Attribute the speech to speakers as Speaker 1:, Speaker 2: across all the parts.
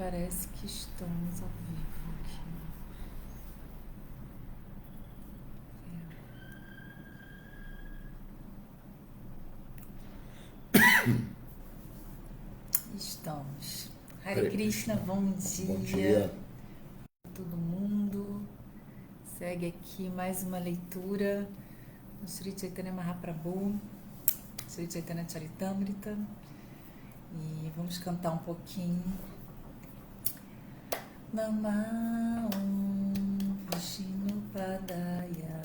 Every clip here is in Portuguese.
Speaker 1: Parece que estamos ao vivo aqui. Estamos. Hare Krishna, bom dia.
Speaker 2: Bom dia.
Speaker 1: Todo mundo. Segue aqui mais uma leitura do Sri Chaitanya Mahaprabhu, Sri Chaitanya Charitamrita. E vamos cantar um pouquinho. Namah Vishnu Padaya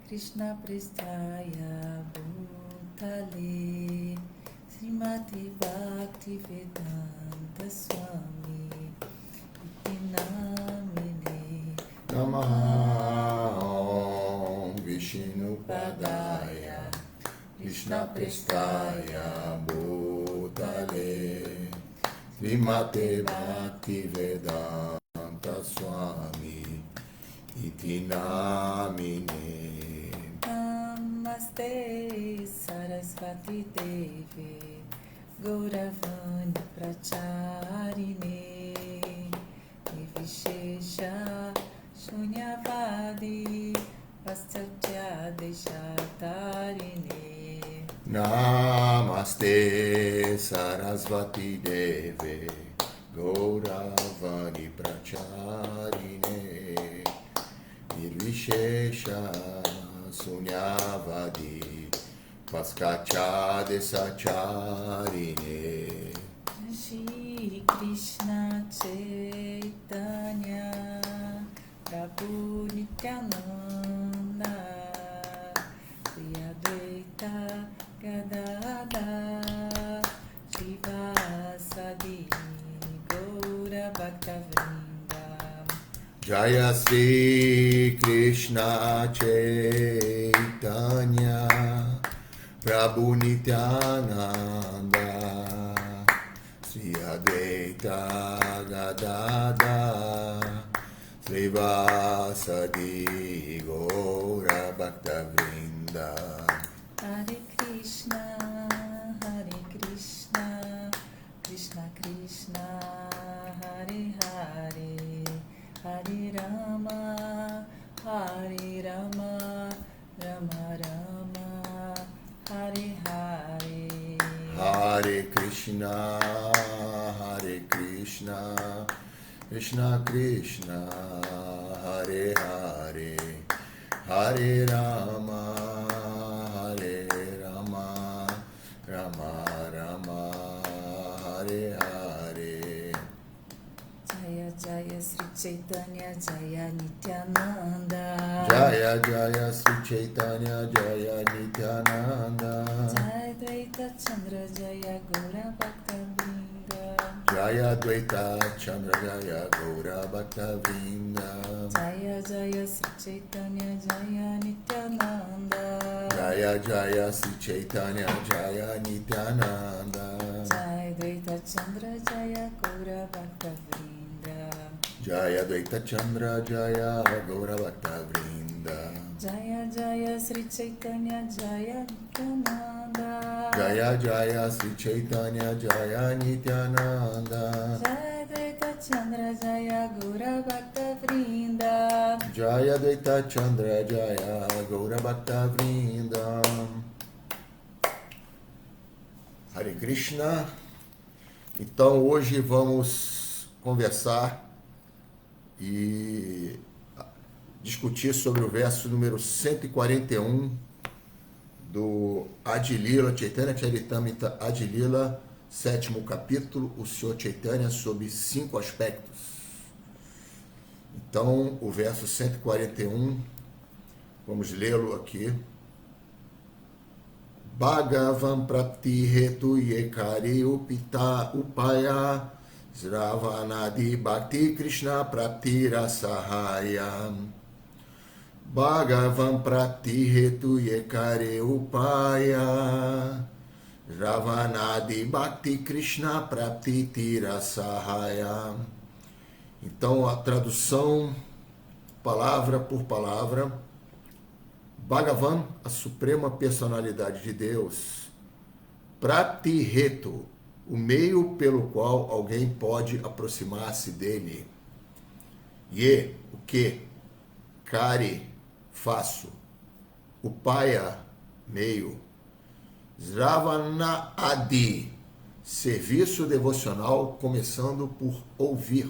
Speaker 1: Krishna Prestaya Bhutale Srimati Bhakti Vedanta Swami Iti Namine
Speaker 2: Namah Vishnu Padaya Krishna Prestaya Bhutale Srimate Bhakti Vedanta Swami Iti Namine
Speaker 1: Namaste Sarasvati Devi Gauravani Pracharine Nivishesha Shunyavadi Paschatya Deshatarine
Speaker 2: Namaste Sarasvati Deve Gauravani Pracharine Nirvishesha Sunyavadi Paschatya Desacharine
Speaker 1: Shri Krishna Chaitanya Prabhu Nityananda Shri Advaita Gadadhar Shivasadi Gaura Bhaktavrinda
Speaker 2: Jaya Sri Krishna Chaitanya Prabhu Nityananda Sri Advaita Gadadhar Srivasadi Gaura Bhaktavrinda
Speaker 1: Hare Krishna Krishna Krishna Hare Hare Hare Rama Rama Rama Hare Hare
Speaker 2: Hare Krishna Krishna Krishna Hare Hare Hare Rama Rama Rama Hare Hare
Speaker 1: Jaya Jaya Sri Chaitanya Jaya Nityananda
Speaker 2: Jaya Jaya Sri Chaitanya Jaya Nityananda
Speaker 1: Jaya Dvaita Chandra Jaya Gaura Bhaktavrinda
Speaker 2: Jaya Dvaita Chandra Jaya Gaura Bhaktavrinda
Speaker 1: Jaya Jaya Sri Chaitanya Jaya Nityananda
Speaker 2: Jaya Jaya Sri Chaitanya Jaya Nityananda
Speaker 1: Jaya Dvaita Chandra Jaya Gaura Bhaktavrinda
Speaker 2: Jaya Dvaita Chandra Jaya Gaura Bhaktavrinda
Speaker 1: Jaya Jaya Sri Chaitanya Jaya Nityananda
Speaker 2: Jaya Jaya Sri Chaitanya Jaya Nityananda
Speaker 1: Jaya Dvaita Chandra Jaya Gaura Bhaktavrinda
Speaker 2: Jaya Dvaita Chandra Jaya Gaura Bhaktavrinda Hare Krishna. Então hoje vamos conversar e discutir sobre o verso número 141 do Adilila, Chaitanya Charitamrita Adilila, 7º capítulo, o Senhor Chaitanya sob 5 aspectos. Então, o verso 141, vamos lê-lo aqui. Bhagavan Prapti Hetu Yekari Upita Upaya Sravanadi Bhakti Krishna Prapti Rasahaya Bhagavan Prapti Hetu Yekare Upaya Ravanadi Bhakti Krishna Prapti Tirasahaya. Então a tradução, palavra por palavra. Bhagavan, a suprema personalidade de Deus. Prapti Hetu, o meio pelo qual alguém pode aproximar-se dele. E o que? Kare, faço. Upaya, meio. Sravana Adi, serviço devocional, começando por ouvir.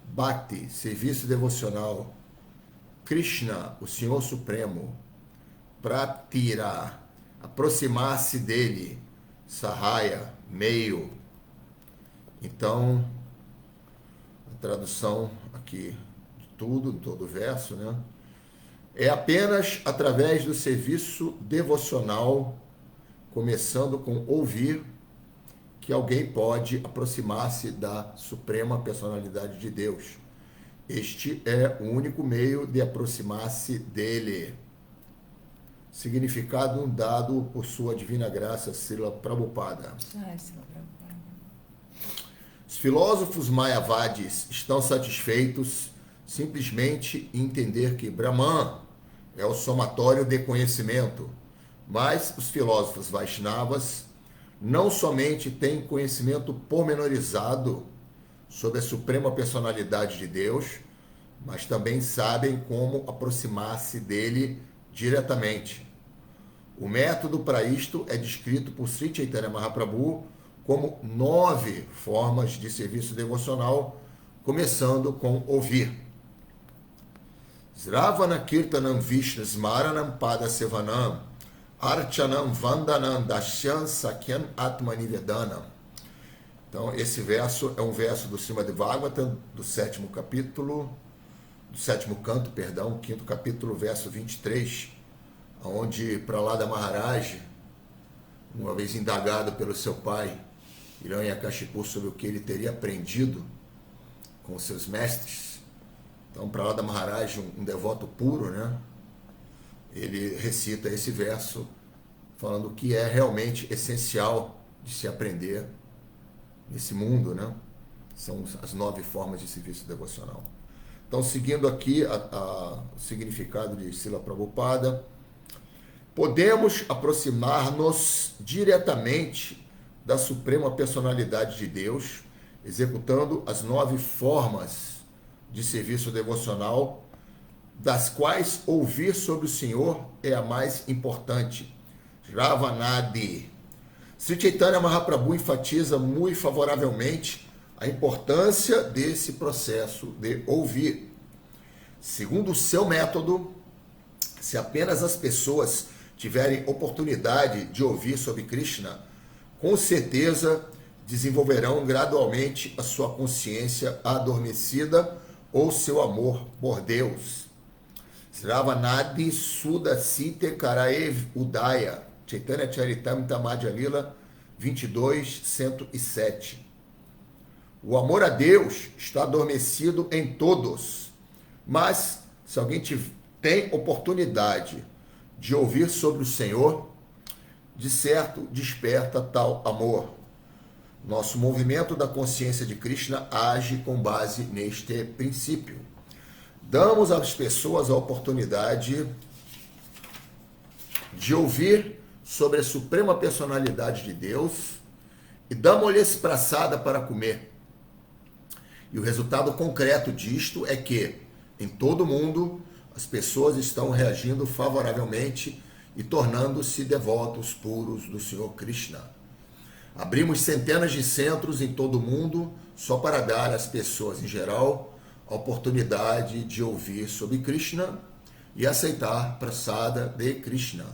Speaker 2: Bhakti, serviço devocional. Krishna, o Senhor Supremo. Pratira, aproximar-se dele. Sahaya, meio. Então, a tradução aqui de tudo, de todo o verso, né? É apenas através do serviço devocional, começando com ouvir, que alguém pode aproximar-se da suprema personalidade de Deus. Este é o único meio de aproximar-se dele. Significado dado por sua divina graça, Srila Prabhupada.
Speaker 1: Ai, Srila Prabhupada.
Speaker 2: Os filósofos mayavadis estão satisfeitos simplesmente em entender que Brahman é o somatório de conhecimento, mas os filósofos Vaishnavas não somente têm conhecimento pormenorizado sobre a suprema personalidade de Deus, mas também sabem como aproximar-se dele diretamente. O método para isto é descrito por Sri Chaitanya Mahaprabhu como 9 formas de serviço devocional, começando com ouvir. Sravana Kirtanam Vishnu Smaranam Pada Sevanam Archanam Vandanam Dashyan Sakyam Atmanivedanam. Então, esse verso é um verso do Srimad Bhagavatam, do 7º capítulo, do 7º canto, perdão, 5º capítulo, verso 23, onde Prahlada Maharaj, uma vez indagado pelo seu pai, Hiranyakashipu, sobre o que ele teria aprendido com seus mestres. Então, Prahlada Maharaj, um devoto puro, né? Ele recita esse verso falando o que é realmente essencial de se aprender nesse mundo, né? São as 9 formas de serviço devocional. Então, seguindo aqui o significado de Srila Prabhupada, podemos aproximar-nos diretamente da suprema personalidade de Deus, executando as 9 formas de serviço devocional, das quais ouvir sobre o Senhor é a mais importante. Ravanadi. Sri Chaitanya Mahaprabhu enfatiza muito favoravelmente a importância desse processo de ouvir. Segundo o seu método, se apenas as pessoas tiverem oportunidade de ouvir sobre Krishna, com certeza desenvolverão gradualmente a sua consciência adormecida ou seu amor por Deus. Sravanadi Sudasite Karaev Udaya, Chaitanya Charitamrita Madhya Lila 22:107. O amor a Deus está adormecido em todos, mas se alguém tem oportunidade de ouvir sobre o Senhor, de certo desperta tal amor. Nosso movimento da consciência de Krishna age com base neste princípio. Damos às pessoas a oportunidade de ouvir sobre a suprema personalidade de Deus e damos-lhes praçada para comer. E o resultado concreto disto é que, em todo o mundo, as pessoas estão reagindo favoravelmente e tornando-se devotos puros do Senhor Krishna. Abrimos centenas de centros em todo o mundo só para dar às pessoas em geral a oportunidade de ouvir sobre Krishna e aceitar praçada de Krishna.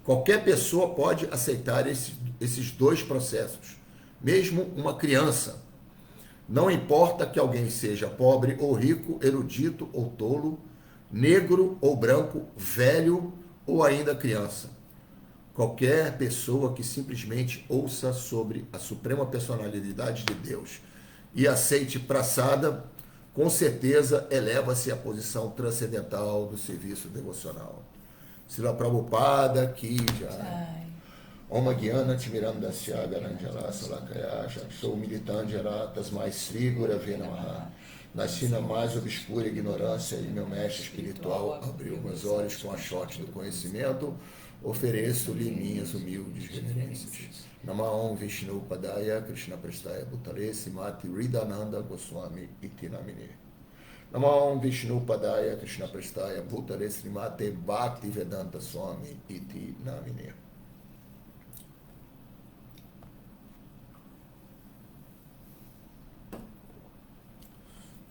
Speaker 2: Qualquer pessoa pode aceitar esses 2 processos, mesmo uma criança. Não importa que alguém seja pobre ou rico, erudito ou tolo, negro ou branco, velho ou ainda criança. Qualquer pessoa que simplesmente ouça sobre a suprema personalidade de Deus e aceite praçada, com certeza eleva-se à posição transcendental do serviço devocional. Srila Prabhupada ki jai. Om Gyana Timirandasya Garanjala Salakaya Shakshou Militanjara Tasmai Sri Gurave Namaha. Nasci na mais obscura ignorância e meu mestre espiritual abriu meus olhos com a sorte do conhecimento. ofereço-lhe minhas humildes reverências. Namaon Vishnu Padaya Krishna Prestaya Bhutale Simati Ridananda Goswami Iti Namine. Namaon Vishnu Padaya Krishna Prestaya Bhutale Srimate Bhakti Vedanta Swami Iti Namine.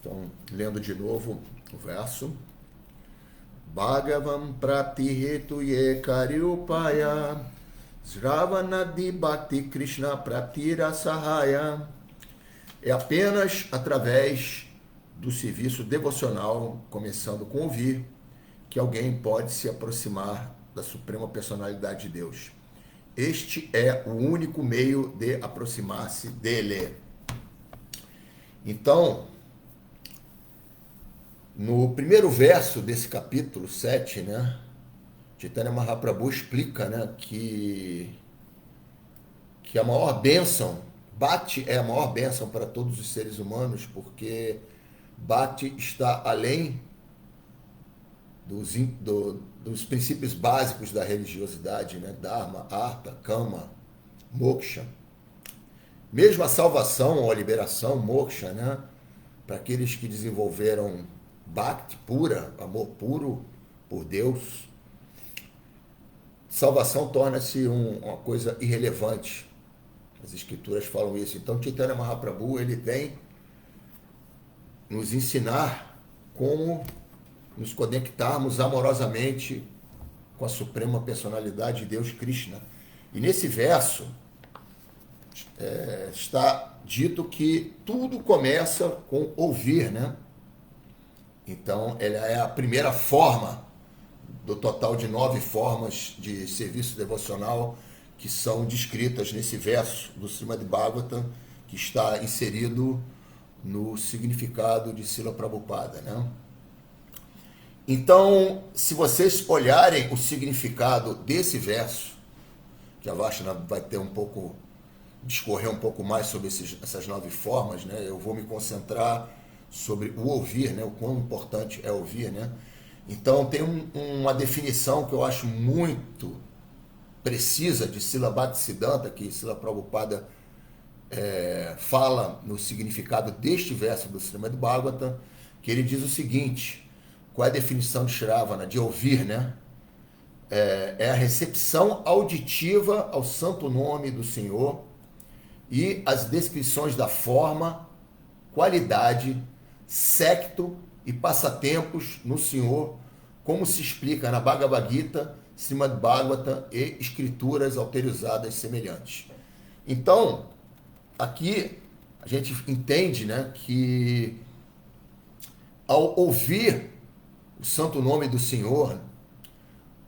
Speaker 2: Então, lendo de novo o verso. Bhagavam Pratihetuye Karyupaya Sravanadi Bhakti Krishna Pratira Sahaya. É apenas através do serviço devocional, começando com ouvir, que alguém pode se aproximar da Suprema Personalidade de Deus. Este é o único meio de aproximar-se dele. Então, no primeiro verso desse capítulo 7, né, Chaitanya Mahaprabhu explica, né, que a maior bênção, Bhakti é a maior bênção para todos os seres humanos, porque Bhakti está além dos princípios básicos da religiosidade, né, Dharma, Artha, Kama, Moksha. Mesmo a salvação ou a liberação, Moksha, né, para aqueles que desenvolveram Bhakti pura, amor puro por Deus, salvação torna-se uma coisa irrelevante. As escrituras falam isso. Então, Chaitanya Mahaprabhu, ele vem nos ensinar como nos conectarmos amorosamente com a Suprema Personalidade de Deus, Krishna. E nesse verso está dito que tudo começa com ouvir, né? Então, ela é a primeira forma do total de 9 formas de serviço devocional que são descritas nesse verso do Srimad Bhagavatam, que está inserido no significado de Srila Prabhupada, né? Então, se vocês olharem o significado desse verso, que a Vashna vai ter discorrer um pouco mais sobre essas 9 formas, né? Eu vou me concentrar sobre o ouvir, né? O quão importante é ouvir, né? Então, tem uma definição que eu acho muito precisa de Srila Bhaktisiddhanta, que Srila Prabhupada fala no significado deste verso do Srimad Bhagavatam, que ele diz o seguinte: qual é a definição de Shravana, de ouvir, né? É a recepção auditiva ao santo nome do Senhor e as descrições da forma, qualidade, séquito e passatempos no Senhor, como se explica na Bhagavad Gita, Srimad Bhagavatam e escrituras autorizadas semelhantes. Então, aqui a gente entende, né, que ao ouvir o santo nome do Senhor,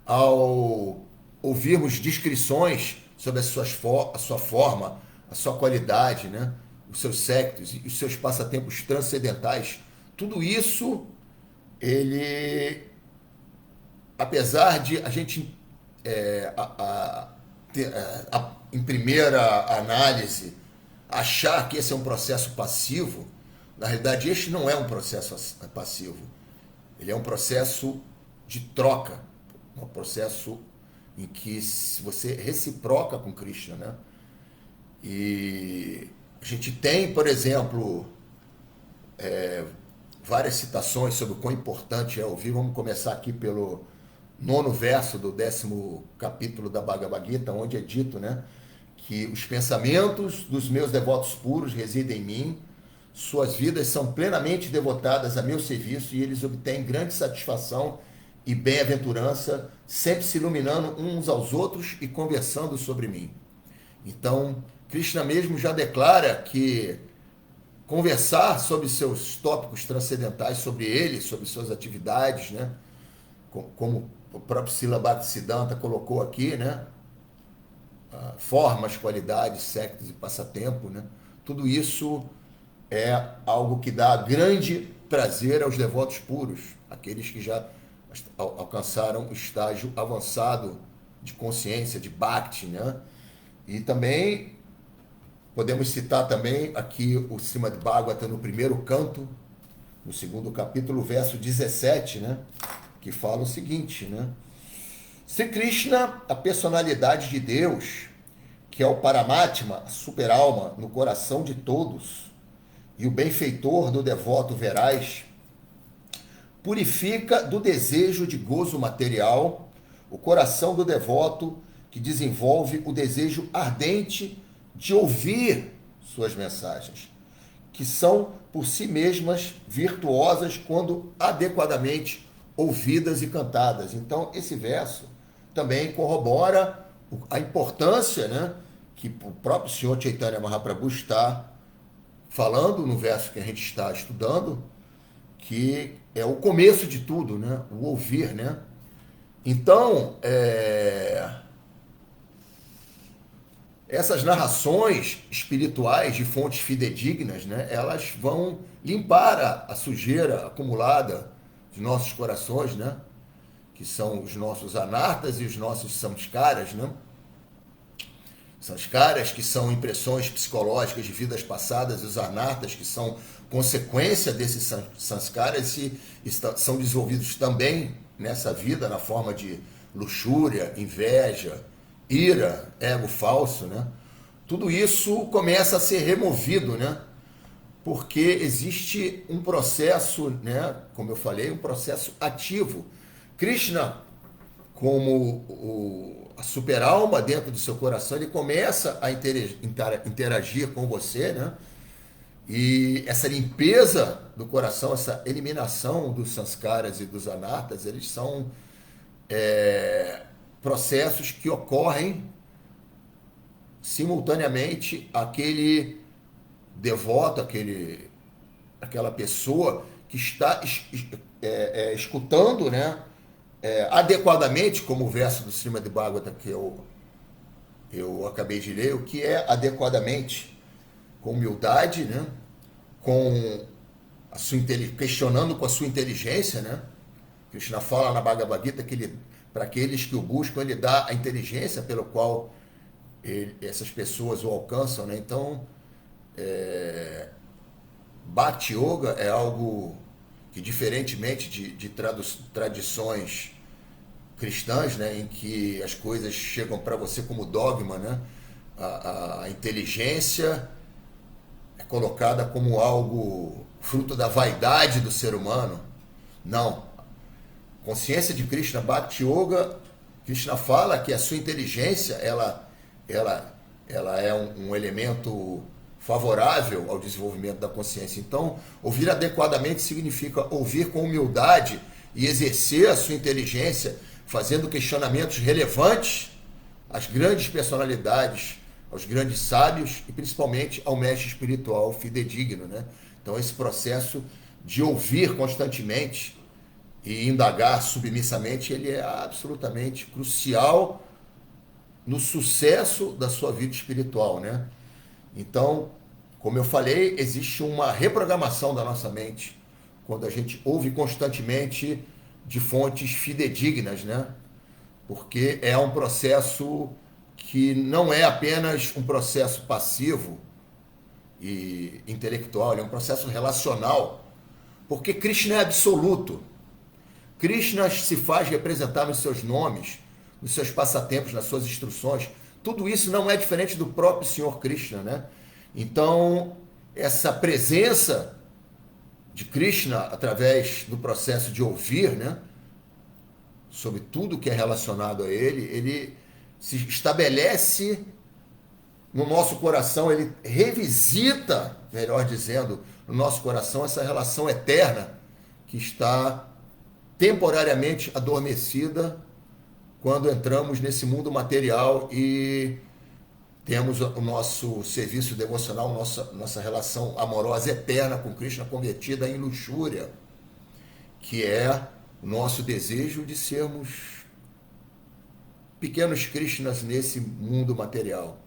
Speaker 2: ao ouvirmos descrições sobre a sua forma, a sua qualidade, né, os seus séquitos e os seus passatempos transcendentais, tudo isso, ele, apesar de a gente, em primeira análise, achar que esse é um processo passivo, na realidade este não é um processo passivo, ele é um processo de troca, um processo em que você reciproca com Krishna, né? E a gente tem, por exemplo, várias citações sobre o quão importante é ouvir. Vamos começar aqui pelo 9º verso do 10º capítulo da Bhagavad Gita, onde é dito, né, que os pensamentos dos meus devotos puros residem em mim, suas vidas são plenamente devotadas a meu serviço e eles obtêm grande satisfação e bem-aventurança, sempre se iluminando uns aos outros e conversando sobre mim. Então, Krishna mesmo já declara que conversar sobre seus tópicos transcendentais, sobre ele, sobre suas atividades, né? Como o próprio Srila Bhaktisiddhanta colocou aqui, né? Formas, qualidades, séquitos e passatempo, né? Tudo isso é algo que dá grande prazer aos devotos puros, aqueles que já alcançaram o estágio avançado de consciência, de Bhakti, né? E também podemos citar também aqui o Srimad Bhagavatam no primeiro canto, no 2º capítulo, verso 17, né? Que fala o seguinte, né? Sri Krishna, a personalidade de Deus, que é o Paramatma, a super-alma no coração de todos, e o benfeitor do devoto veraz, purifica do desejo de gozo material o coração do devoto, que desenvolve o desejo ardente de ouvir suas mensagens, que são por si mesmas virtuosas quando adequadamente ouvidas e cantadas. Então, esse verso também corrobora a importância, né, que o próprio Senhor Chaitanya Mahaprabhu está falando no verso que a gente está estudando, que é o começo de tudo, né, o ouvir, né? Então, essas narrações espirituais de fontes fidedignas, né, elas vão limpar a sujeira acumulada de nossos corações, né, que são os nossos anartas e os nossos samskaras, né? Samskaras, que são impressões psicológicas de vidas passadas, e os anartas, que são consequência desses samskaras e são desenvolvidos também nessa vida na forma de luxúria, inveja, ira, ego falso, né? Tudo isso começa a ser removido, né? Porque existe um processo, né? Como eu falei, um processo ativo. Krishna, como a super-alma dentro do seu coração, ele começa a interagir com você, né? E essa limpeza do coração, essa eliminação dos sanskaras e dos anartas, eles são processos que ocorrem simultaneamente àquele devoto, aquela pessoa que está escutando, né, adequadamente, como o verso do Srimad Bhagavatam que eu acabei de ler, o que é adequadamente, com humildade, né, com a sua questionando com a sua inteligência, né? Krishna fala na Bhagavad Gita que para aqueles que o buscam, ele dá a inteligência pelo qual essas pessoas o alcançam, né? Então, Bhakti Yoga é algo que, diferentemente de tradições cristãs, né, em que as coisas chegam para você como dogma, né? A inteligência é colocada como algo fruto da vaidade do ser humano. Não. Consciência de Krishna, Bhakti Yoga, Krishna fala que a sua inteligência ela é um elemento favorável ao desenvolvimento da consciência. Então, ouvir adequadamente significa ouvir com humildade e exercer a sua inteligência, fazendo questionamentos relevantes às grandes personalidades, aos grandes sábios e principalmente ao mestre espiritual fidedigno, né? Então, esse processo de ouvir constantemente e indagar submissamente, ele é absolutamente crucial no sucesso da sua vida espiritual, né? Então, como eu falei, existe uma reprogramação da nossa mente quando a gente ouve constantemente de fontes fidedignas, né? Porque é um processo que não é apenas um processo passivo e intelectual, é um processo relacional, porque Krishna é absoluto. Krishna se faz representar nos seus nomes, nos seus passatempos, nas suas instruções. Tudo isso não é diferente do próprio Senhor Krishna, né? Então, essa presença de Krishna através do processo de ouvir, né, sobre tudo que é relacionado a ele se estabelece no nosso coração, ele revisita, melhor dizendo, no nosso coração essa relação eterna que está temporariamente adormecida quando entramos nesse mundo material e temos o nosso serviço devocional, nossa relação amorosa eterna com Krishna convertida em luxúria, que é o nosso desejo de sermos pequenos Krishnas nesse mundo material.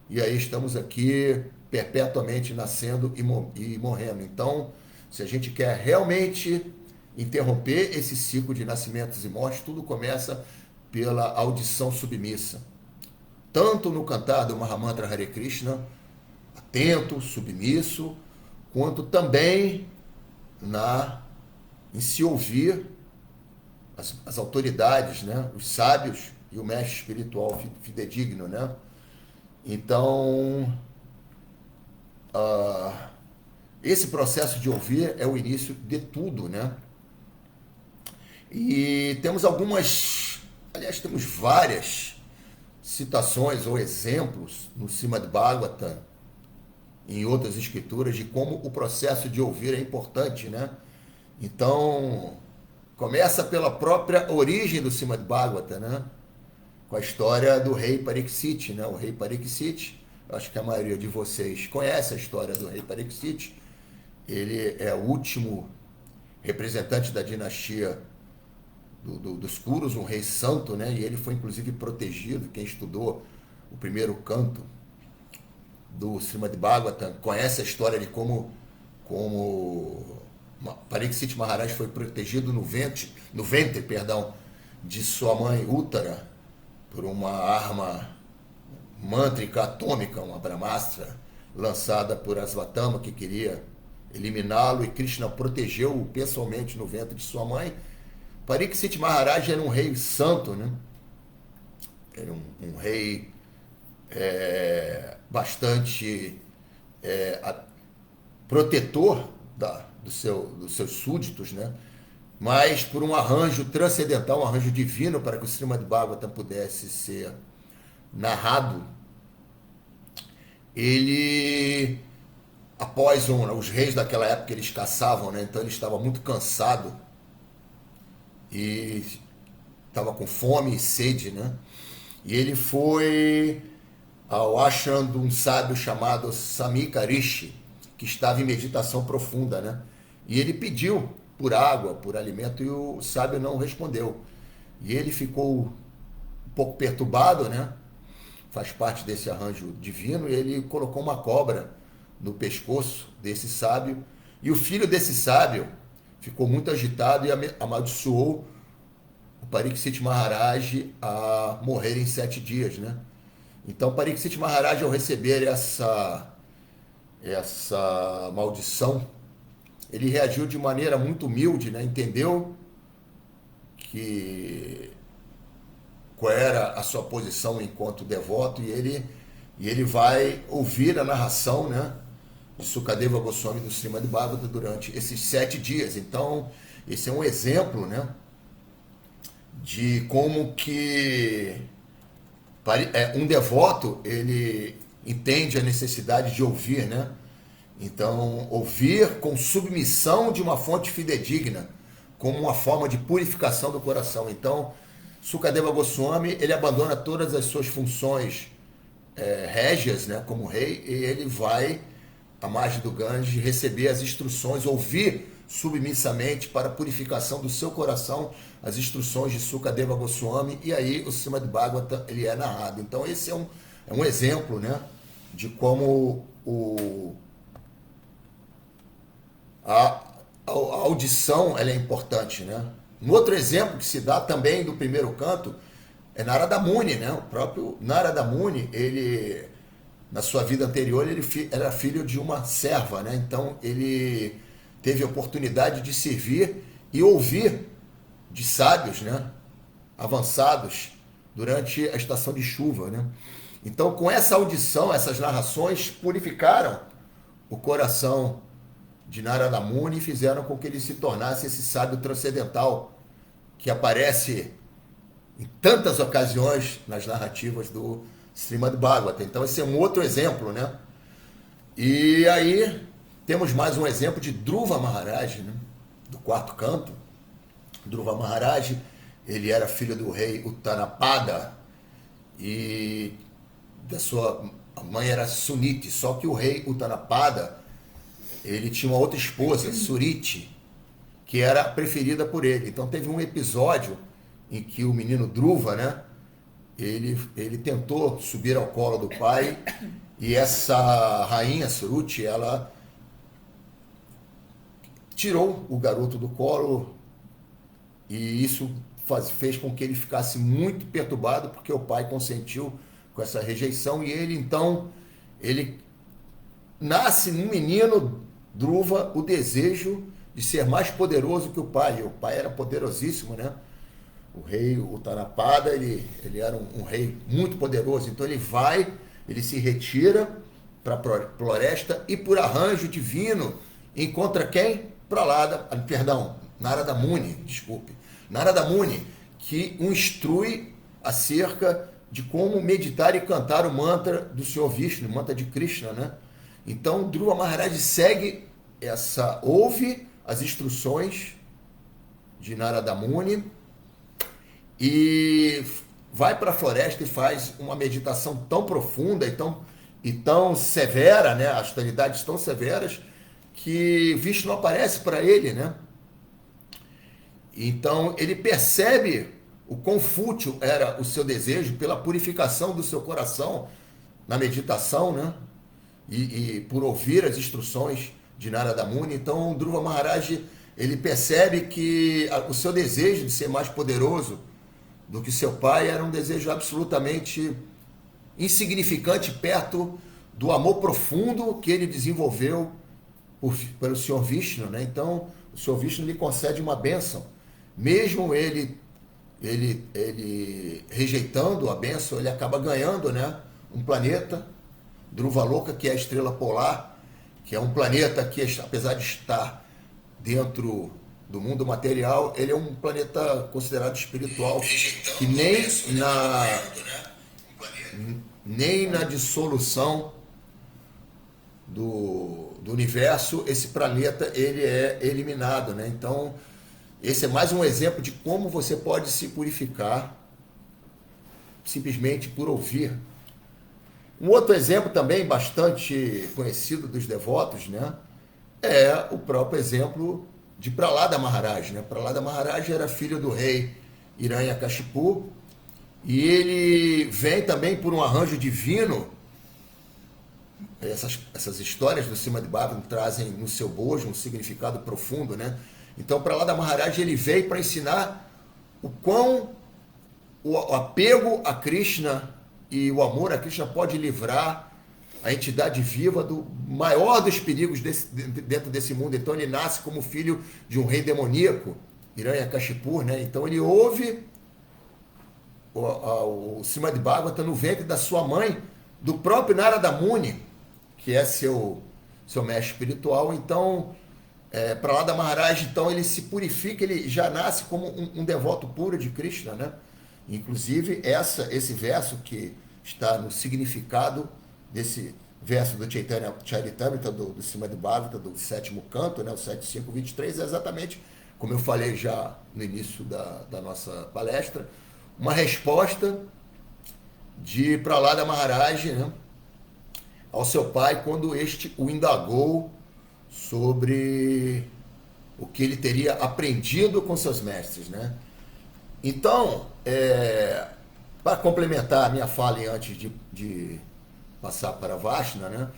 Speaker 2: E aí estamos aqui perpetuamente nascendo e morrendo. Então, se a gente quer realmente interromper esse ciclo de nascimentos e mortes, tudo começa pela audição submissa. Tanto no cantar do Mahamantra Hare Krishna, atento, submisso, quanto também em se ouvir as autoridades, né? Os sábios e o mestre espiritual fidedigno, né? Então, esse processo de ouvir é o início de tudo, né? E temos temos várias citações ou exemplos no Srimad Bhagavatam, em outras escrituras, de como o processo de ouvir é importante, né? Então, começa pela própria origem do Srimad Bhagavatam, né? Com a história do rei Pariksit, né? O rei Pariksit, acho que a maioria de vocês conhece a história do rei Pariksit. Ele é o último representante da dinastia dos Kurus, um rei santo, né? E ele foi inclusive protegido. Quem estudou o primeiro canto do Srimad Bhagavatam conhece a história de como Pariksit Maharaj foi protegido no ventre, de sua mãe Uttara por uma arma mântrica atômica, uma Brahmastra, lançada por Asvatama, que queria eliminá-lo, e Krishna protegeu-o pessoalmente no ventre de sua mãe. Pariksit Maharaj era um rei santo, né? Era um rei bastante protetor dos seus súditos, né? Mas por um arranjo transcendental, um arranjo divino, para que o Srimad Bhagavatam pudesse ser narrado, ele, após os reis daquela época, eles caçavam, né? Então ele estava muito cansado e estava com fome e sede, né? E ele foi ao ashram de um sábio chamado Samika Rishi, que estava em meditação profunda, né? E ele pediu por água, por alimento, e o sábio não respondeu. E ele ficou um pouco perturbado, né? Faz parte desse arranjo divino, e ele colocou uma cobra no pescoço desse sábio, e o filho desse sábio ficou muito agitado e amaldiçoou o Pariksit Maharaj a morrer em 7 dias, né? Então Pariksit Maharaj, ao receber essa maldição, ele reagiu de maneira muito humilde, né? Entendeu qual era a sua posição enquanto devoto, e ele vai ouvir a narração, né, de Sukadeva Goswami do Srimad Bhagavatam durante esses 7 dias. Então, esse é um exemplo, né, de como que um devoto, ele entende a necessidade de ouvir, né? Então, ouvir com submissão de uma fonte fidedigna, como uma forma de purificação do coração. Então, Sukadeva Goswami, ele abandona todas as suas funções régias, né, como rei, e ele vai à margem do Ganges receber as instruções, ouvir submissamente para a purificação do seu coração as instruções de Sukadeva Goswami, e aí o Srimad Bhagavatam ele é narrado. Então esse é um exemplo, né, de como a audição ela é importante, né? Um outro exemplo que se dá também do primeiro canto é Narada Muni, né? O próprio Narada Muni, ele, na sua vida anterior, ele era filho de uma serva, né? Então ele teve a oportunidade de servir e ouvir de sábios, né, avançados durante a estação de chuva, né? Então, com essa audição, essas narrações purificaram o coração de Narada Muni e fizeram com que ele se tornasse esse sábio transcendental que aparece em tantas ocasiões nas narrativas do Srimad Bhagavatam. Então, esse é um outro exemplo, né? E aí temos mais um exemplo de Dhruva Maharaj, né, do quarto canto. Dhruva Maharaj, ele era filho do rei Uttanapada e da sua mãe era Suniti, só que o rei Uttanapada, ele tinha uma outra esposa, Suriti, que era preferida por ele. Então teve um episódio em que o menino Dhruva, né, ele tentou subir ao colo do pai, e essa rainha Suruti, ela tirou o garoto do colo, e isso fez com que ele ficasse muito perturbado, porque o pai consentiu com essa rejeição, e ele nasce num menino Dhruva o desejo de ser mais poderoso que o pai. E o pai era poderosíssimo, né? O rei Uttarapada, ele era um rei muito poderoso, então ele se retira para a floresta e por arranjo divino encontra quem? Narada Muni, desculpe. Narada Muni, que o instrui acerca de como meditar e cantar o mantra do Senhor Vishnu, o mantra de Krishna, né? Então, Dhruva Maharaj ouve as instruções de Narada Muni e vai para a floresta e faz uma meditação tão profunda e tão severa, né? Austeridades tão severas, que Vishnu aparece para ele, né? Então, ele percebe o quão fútil era o seu desejo pela purificação do seu coração na meditação, né? E por ouvir as instruções de Narada Muni. Então, Dhruva Maharaj, ele percebe que o seu desejo de ser mais poderoso do que seu pai era um desejo absolutamente insignificante perto do amor profundo que ele desenvolveu pelo Senhor Vishnu, né? Então, o Senhor Vishnu lhe concede uma bênção. Mesmo ele rejeitando a bênção, ele acaba ganhando, né, um planeta, Dhruvaloka, que é a estrela polar, que é um planeta que, apesar de estar dentro do mundo material, ele é um planeta considerado espiritual, que nem na dissolução do universo esse planeta ele é eliminado, né? Então, esse é mais um exemplo de como você pode se purificar simplesmente por ouvir. Um outro exemplo também bastante conhecido dos devotos, né, é o próprio exemplo de Prahlada Maharaj, né? Prahlada Maharaj era filho do rei Hiranyakashipu e ele vem também por um arranjo divino. Essas histórias do Srimad Bhagavatam trazem no seu bojo um significado profundo, né? Então, Prahlada Maharaj, ele veio para ensinar o quão o apego a Krishna e o amor a Krishna pode livrar a entidade viva do maior dos perigos dentro desse mundo. Então, ele nasce como filho de um rei demoníaco, Hiranyakashipu, né? Então, ele ouve o Srimad Bhagavatam no ventre da sua mãe, do próprio Narada Muni, que é seu mestre espiritual. Então, Prahlada Maharaj, então, ele se purifica, ele já nasce como um devoto puro de Krishna, né? Inclusive, esse verso que está no significado desse verso do Chaitanya Charitamrita, do Srimad Bhagavatam, do 7º canto, né? O 7.5.23, é exatamente, como eu falei já no início da nossa palestra, uma resposta de Prahlada Maharaj, né, ao seu pai, quando este o indagou sobre o que ele teria aprendido com seus mestres, né? Então, para complementar a minha fala e antes de passar para Vashna, né,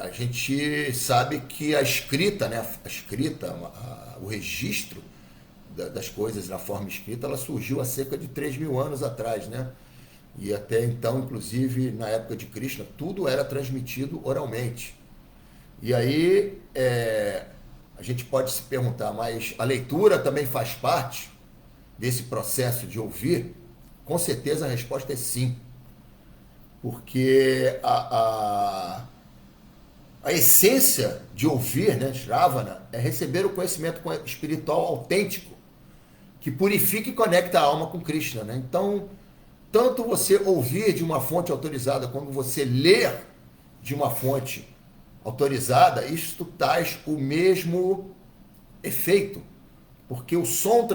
Speaker 2: a gente sabe que a escrita, né, o registro das coisas na forma escrita, ela surgiu há cerca de 3.000 anos atrás, né? E até então, inclusive, na época de Krishna, tudo era transmitido oralmente. E aí, a gente pode se perguntar, mas a leitura também faz parte desse processo de ouvir? Com certeza a resposta é sim. Porque a essência de ouvir, né, Shravana, é receber o conhecimento espiritual autêntico, que purifica e conecta a alma com Krishna, né? Então, tanto você ouvir de uma fonte autorizada, como você ler de uma fonte autorizada, isto traz o mesmo efeito, porque o som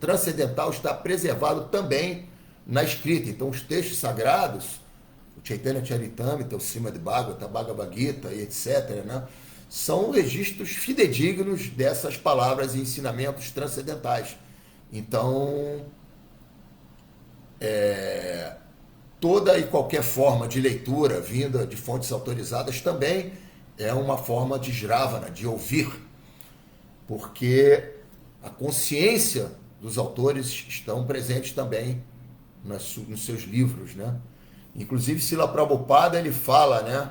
Speaker 2: transcendental está preservado também na escrita. Então, os textos sagrados, o Chaitanya Charitamrita, o Srimad Bhagavatam, Bhagavad Gita e etc., né, são registros fidedignos dessas palavras e ensinamentos transcendentais. Então, toda e qualquer forma de leitura vinda de fontes autorizadas também é uma forma de Shravana, de ouvir, porque a consciência dos autores estão presentes também nos seus livros, né? Inclusive, Srila Prabhupada, ele fala, né,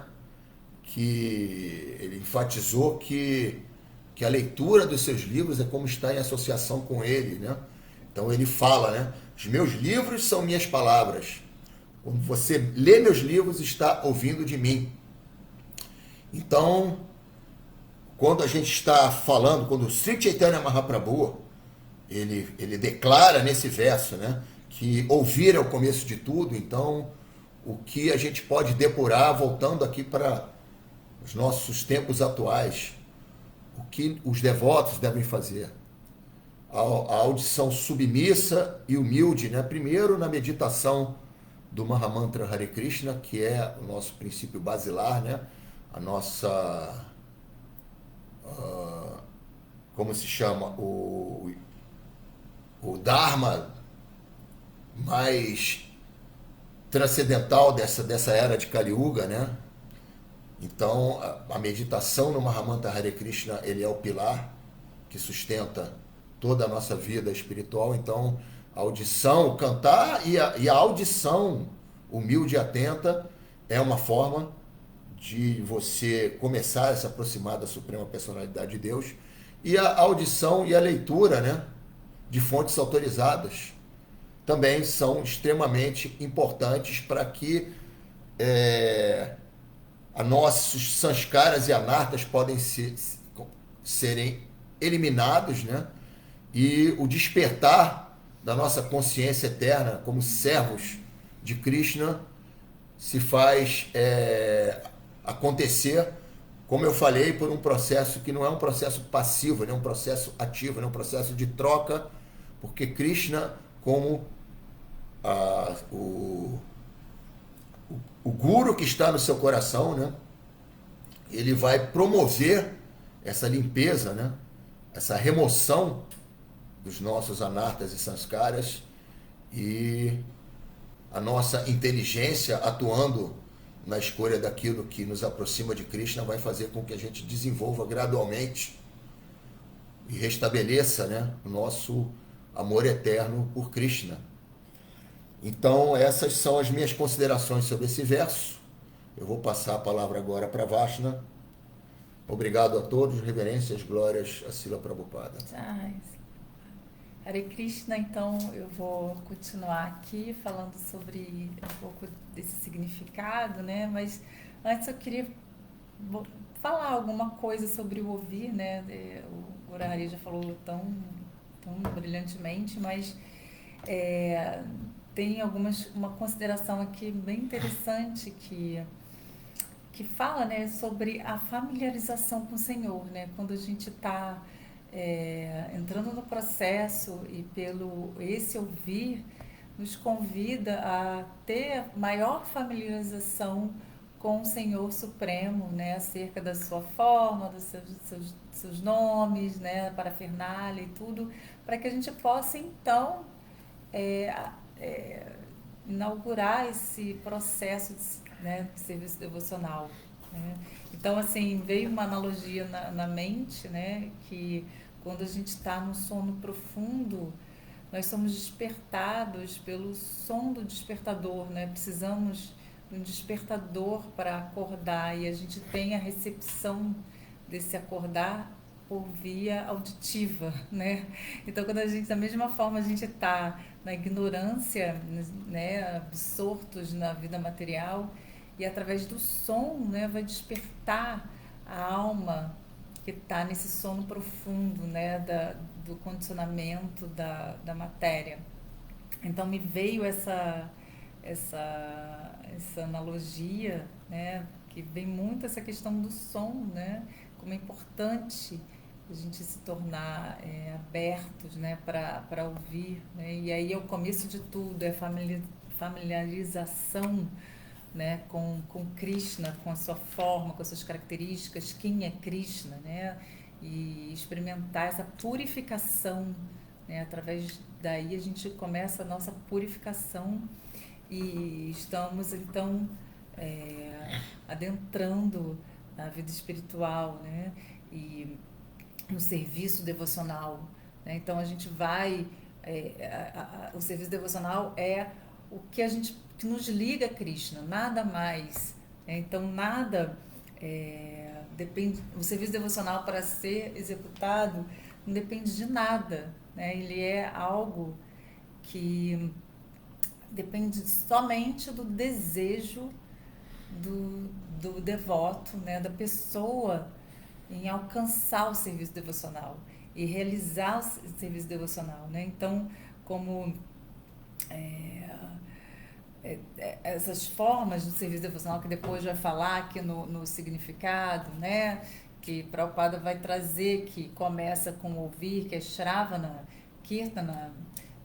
Speaker 2: que ele enfatizou que a leitura dos seus livros é como estar em associação com ele, né? Então ele fala, né? Os meus livros são minhas palavras. Quando você lê meus livros, está ouvindo de mim. Então, quando a gente está falando, quando o Sri Chaitanya Mahaprabhu, ele declara nesse verso, né, que ouvir é o começo de tudo. Então, o que a gente pode depurar, voltando aqui para os nossos tempos atuais, o que os devotos devem fazer? A audição submissa e humilde, né? Primeiro na meditação do Mahamantra Hare Krishna, que é o nosso princípio basilar, né? A nossa, como se chama, o Dharma mais transcendental dessa era de Kali Yuga, né? Então, a meditação no Mahamantra Hare Krishna, ele é o pilar que sustenta toda a nossa vida espiritual. Então, a audição, cantar e a audição humilde e atenta é uma forma de você começar a se aproximar da Suprema Personalidade de Deus. E a audição e a leitura, né, de fontes autorizadas também são extremamente importantes para que nossos sanskaras e anartas podem serem eliminados, né? E o despertar da nossa consciência eterna como servos de Krishna se faz acontecer, como eu falei, por um processo que não é um processo passivo, é um processo ativo, é um processo de troca, porque Krishna, como o guru que está no seu coração, né? Ele vai promover essa limpeza, né? Essa remoção dos nossos anartas e sanskaras, e a nossa inteligência atuando na escolha daquilo que nos aproxima de Krishna vai fazer com que a gente desenvolva gradualmente e restabeleça, né, o nosso amor eterno por Krishna. Então, essas são as minhas considerações sobre esse verso. Eu vou passar a palavra agora para Vashna. Obrigado a todos, reverências, glórias a Srila Prabhupada.
Speaker 1: Hare Krishna, então eu vou continuar aqui falando sobre um pouco desse significado, né? Mas antes eu queria falar alguma coisa sobre o ouvir, né? O Gurahari já falou tão brilhantemente, mas tem uma consideração aqui bem interessante que fala, né, sobre a familiarização com o Senhor, né? Quando a gente está entrando no processo e esse ouvir nos convida a ter maior familiarização com o Senhor Supremo, né, acerca da sua forma, dos seus nomes, né, parafernália e tudo, para que a gente possa então inaugurar esse processo de serviço devocional, né? Então, assim, veio uma analogia na mente, né, que quando a gente está num sono profundo, nós somos despertados pelo som do despertador, né? Precisamos de um despertador para acordar, e a gente tem a recepção desse acordar por via auditiva, né? Então, quando a gente, da mesma forma, a gente está na ignorância, né, absortos na vida material, e através do som, né, vai despertar a alma que está nesse sono profundo, né, do condicionamento da matéria. Então me veio essa analogia, né, que vem muito essa questão do som, né, como é importante a gente se tornar abertos, né, para ouvir, né, e aí é o começo de tudo, é familiarização, né, com Krishna, com a sua forma, com as suas características, quem é Krishna, né, e experimentar essa purificação, né, através daí a gente começa a nossa purificação e estamos então adentrando na vida espiritual, né, e no serviço devocional, né? Então a gente vai, o serviço devocional é o que nos liga a Krishna, nada mais. Então, nada depende. O serviço devocional, para ser executado, não depende de nada, né? Ele é algo que depende somente do desejo do devoto, né, da pessoa em alcançar o serviço devocional e realizar o serviço devocional, né? Então, como essas formas do serviço devocional que depois vai falar aqui no significado, né? Que Prabhupada vai trazer, que começa com ouvir, que é Shravana, Kirtana,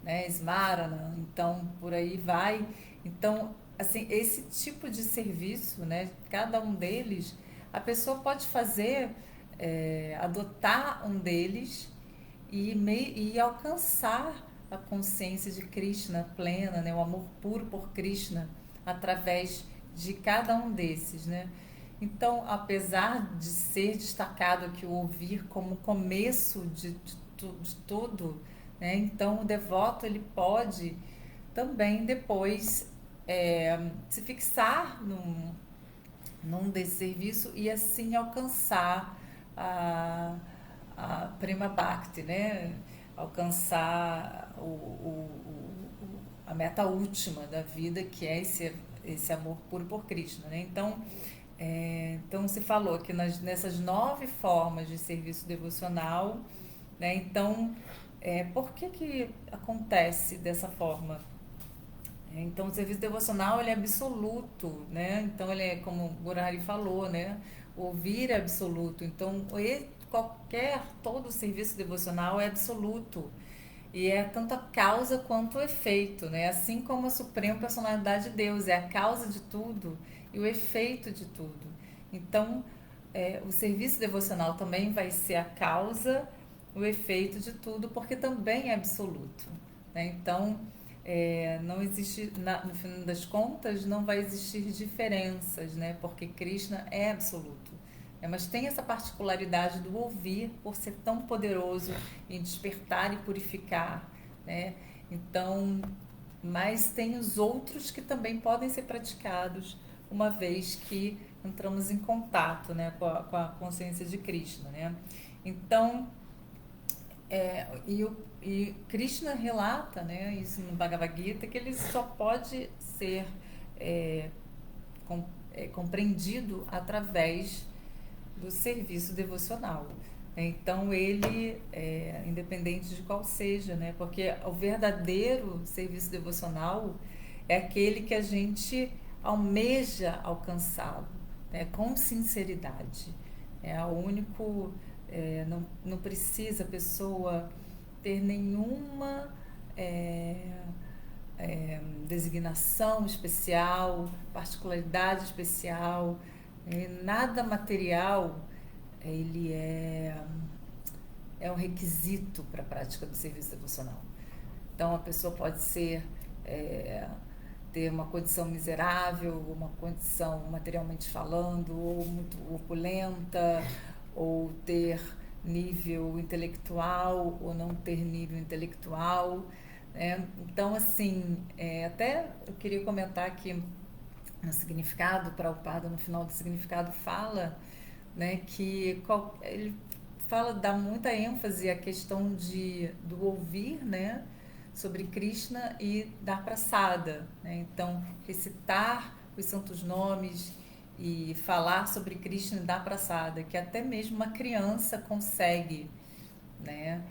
Speaker 1: né? Smarana, então por aí vai. Então, assim, esse tipo de serviço, né? Cada um deles, a pessoa pode fazer, adotar um deles e alcançar a consciência de Krishna plena, né? O amor puro por Krishna através de cada um desses, né? Então, apesar de ser destacado aqui o ouvir como começo de tudo, né? Então o devoto ele pode também depois se fixar num desse serviço e assim alcançar a, a Prima Bhakti, né? Alcançar a meta última da vida, que é esse amor puro por Krishna, né? Então se falou que nessas 9 formas de serviço devocional, né? Então, por que acontece dessa forma? Então, o serviço devocional ele é absoluto, né? Então, ele é como o Gurari falou, né? O ouvir é absoluto. Então, todo o serviço devocional é absoluto. E é tanto a causa quanto o efeito, né? Assim como a suprema personalidade de Deus é a causa de tudo e o efeito de tudo. Então, o serviço devocional também vai ser a causa, o efeito de tudo, porque também é absoluto, né? Então, não existe, no fim das contas, não vai existir diferenças, né? Porque Krishna é absoluto. Mas tem essa particularidade do ouvir por ser tão poderoso em despertar e purificar, né? Então, mas tem os outros que também podem ser praticados uma vez que entramos em contato, né, com a consciência de Krishna, né? Então, e Krishna relata, né, isso no Bhagavad Gita, que ele só pode ser compreendido através do serviço devocional. Então, ele, independente de qual seja, né? Porque o verdadeiro serviço devocional é aquele que a gente almeja alcançá-lo, né? Com sinceridade. É o único, não precisa a pessoa ter nenhuma designação especial, particularidade especial, nada material ele é um requisito para a prática do serviço devocional. Então a pessoa pode ter uma condição miserável, uma condição materialmente falando, ou muito opulenta, ou ter nível intelectual, ou não ter nível intelectual, né? Então, assim, até eu queria comentar aqui no significado, Prabhupada, no final do significado, fala, né, que ele dá muita ênfase à questão do ouvir, né, sobre Krishna e dar prasada, né? Então, recitar os santos nomes e falar sobre Krishna e dar prasada, que até mesmo uma criança consegue, né,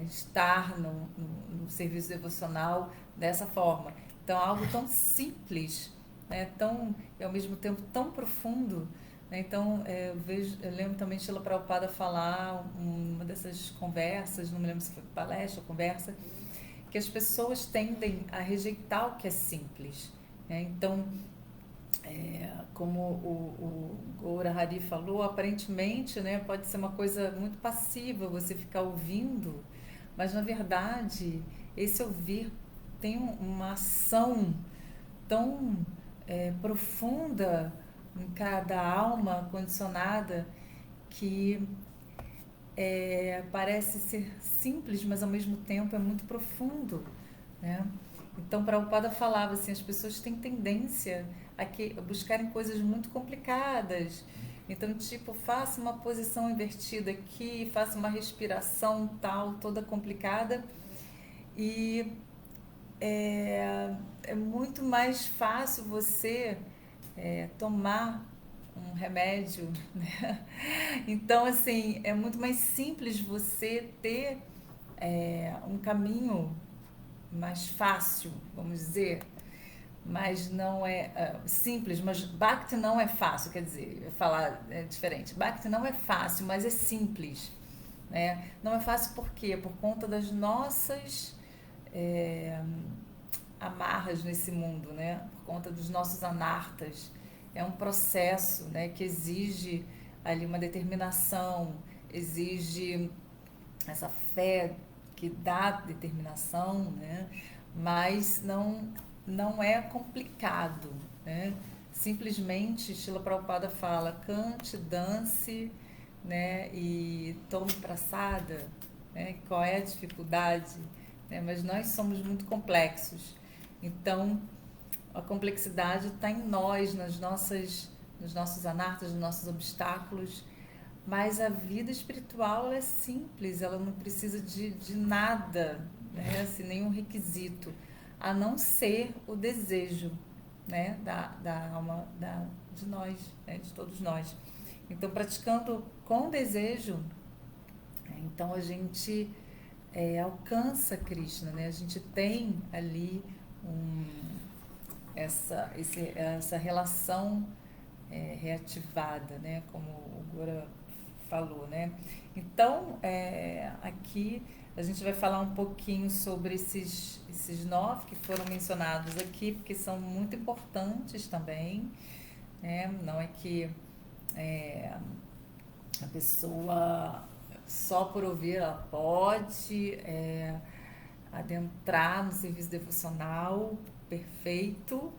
Speaker 1: estar no serviço devocional dessa forma. Então, algo tão simples, né, e ao mesmo tempo tão profundo, né? Então, eu lembro também de Srila Prabhupada falar uma dessas conversas, não me lembro se foi palestra ou conversa, que as pessoas tendem a rejeitar o que é simples, né? Então, como o Gaura Hari falou, aparentemente, né, pode ser uma coisa muito passiva você ficar ouvindo, mas na verdade esse ouvir tem uma ação tão profunda em cada alma condicionada que parece ser simples, mas ao mesmo tempo é muito profundo, né? Então, Prabhupada falava assim, as pessoas têm tendência a buscarem coisas muito complicadas. Então, tipo, faça uma posição invertida aqui, faça uma respiração tal, toda complicada, e é muito mais fácil você tomar um remédio, né? Então, assim, é muito mais simples você ter um caminho mais fácil, vamos dizer, mas não é simples, mas Bhakti não é fácil, quer dizer, falar é diferente. Bhakti não é fácil, mas é simples, né? Não é fácil por quê? Por conta das nossas amarras nesse mundo, né? Por conta dos nossos anartas. É um processo, né, que exige ali uma determinação, exige essa fé que dá determinação, né? Mas não é complicado, né? Simplesmente, Srila Prabhupada fala, cante, dance, né? E tome praçada, né? Qual é a dificuldade? Né? Mas nós somos muito complexos. Então, a complexidade está em nós, nos nossos anartas, nos nossos obstáculos. Mas a vida espiritual ela é simples, ela não precisa de nada, né? Assim, nenhum requisito, a não ser o desejo, né? Da alma, de nós, né? De todos nós. Então, praticando com desejo, então a gente alcança Krishna, né? A gente tem ali essa relação reativada, né? Como o Gora falou, né? Então, aqui a gente vai falar um pouquinho sobre esses 9 que foram mencionados aqui, porque são muito importantes também, né? Não é que a pessoa só por ouvir ela pode adentrar no serviço devocional perfeito,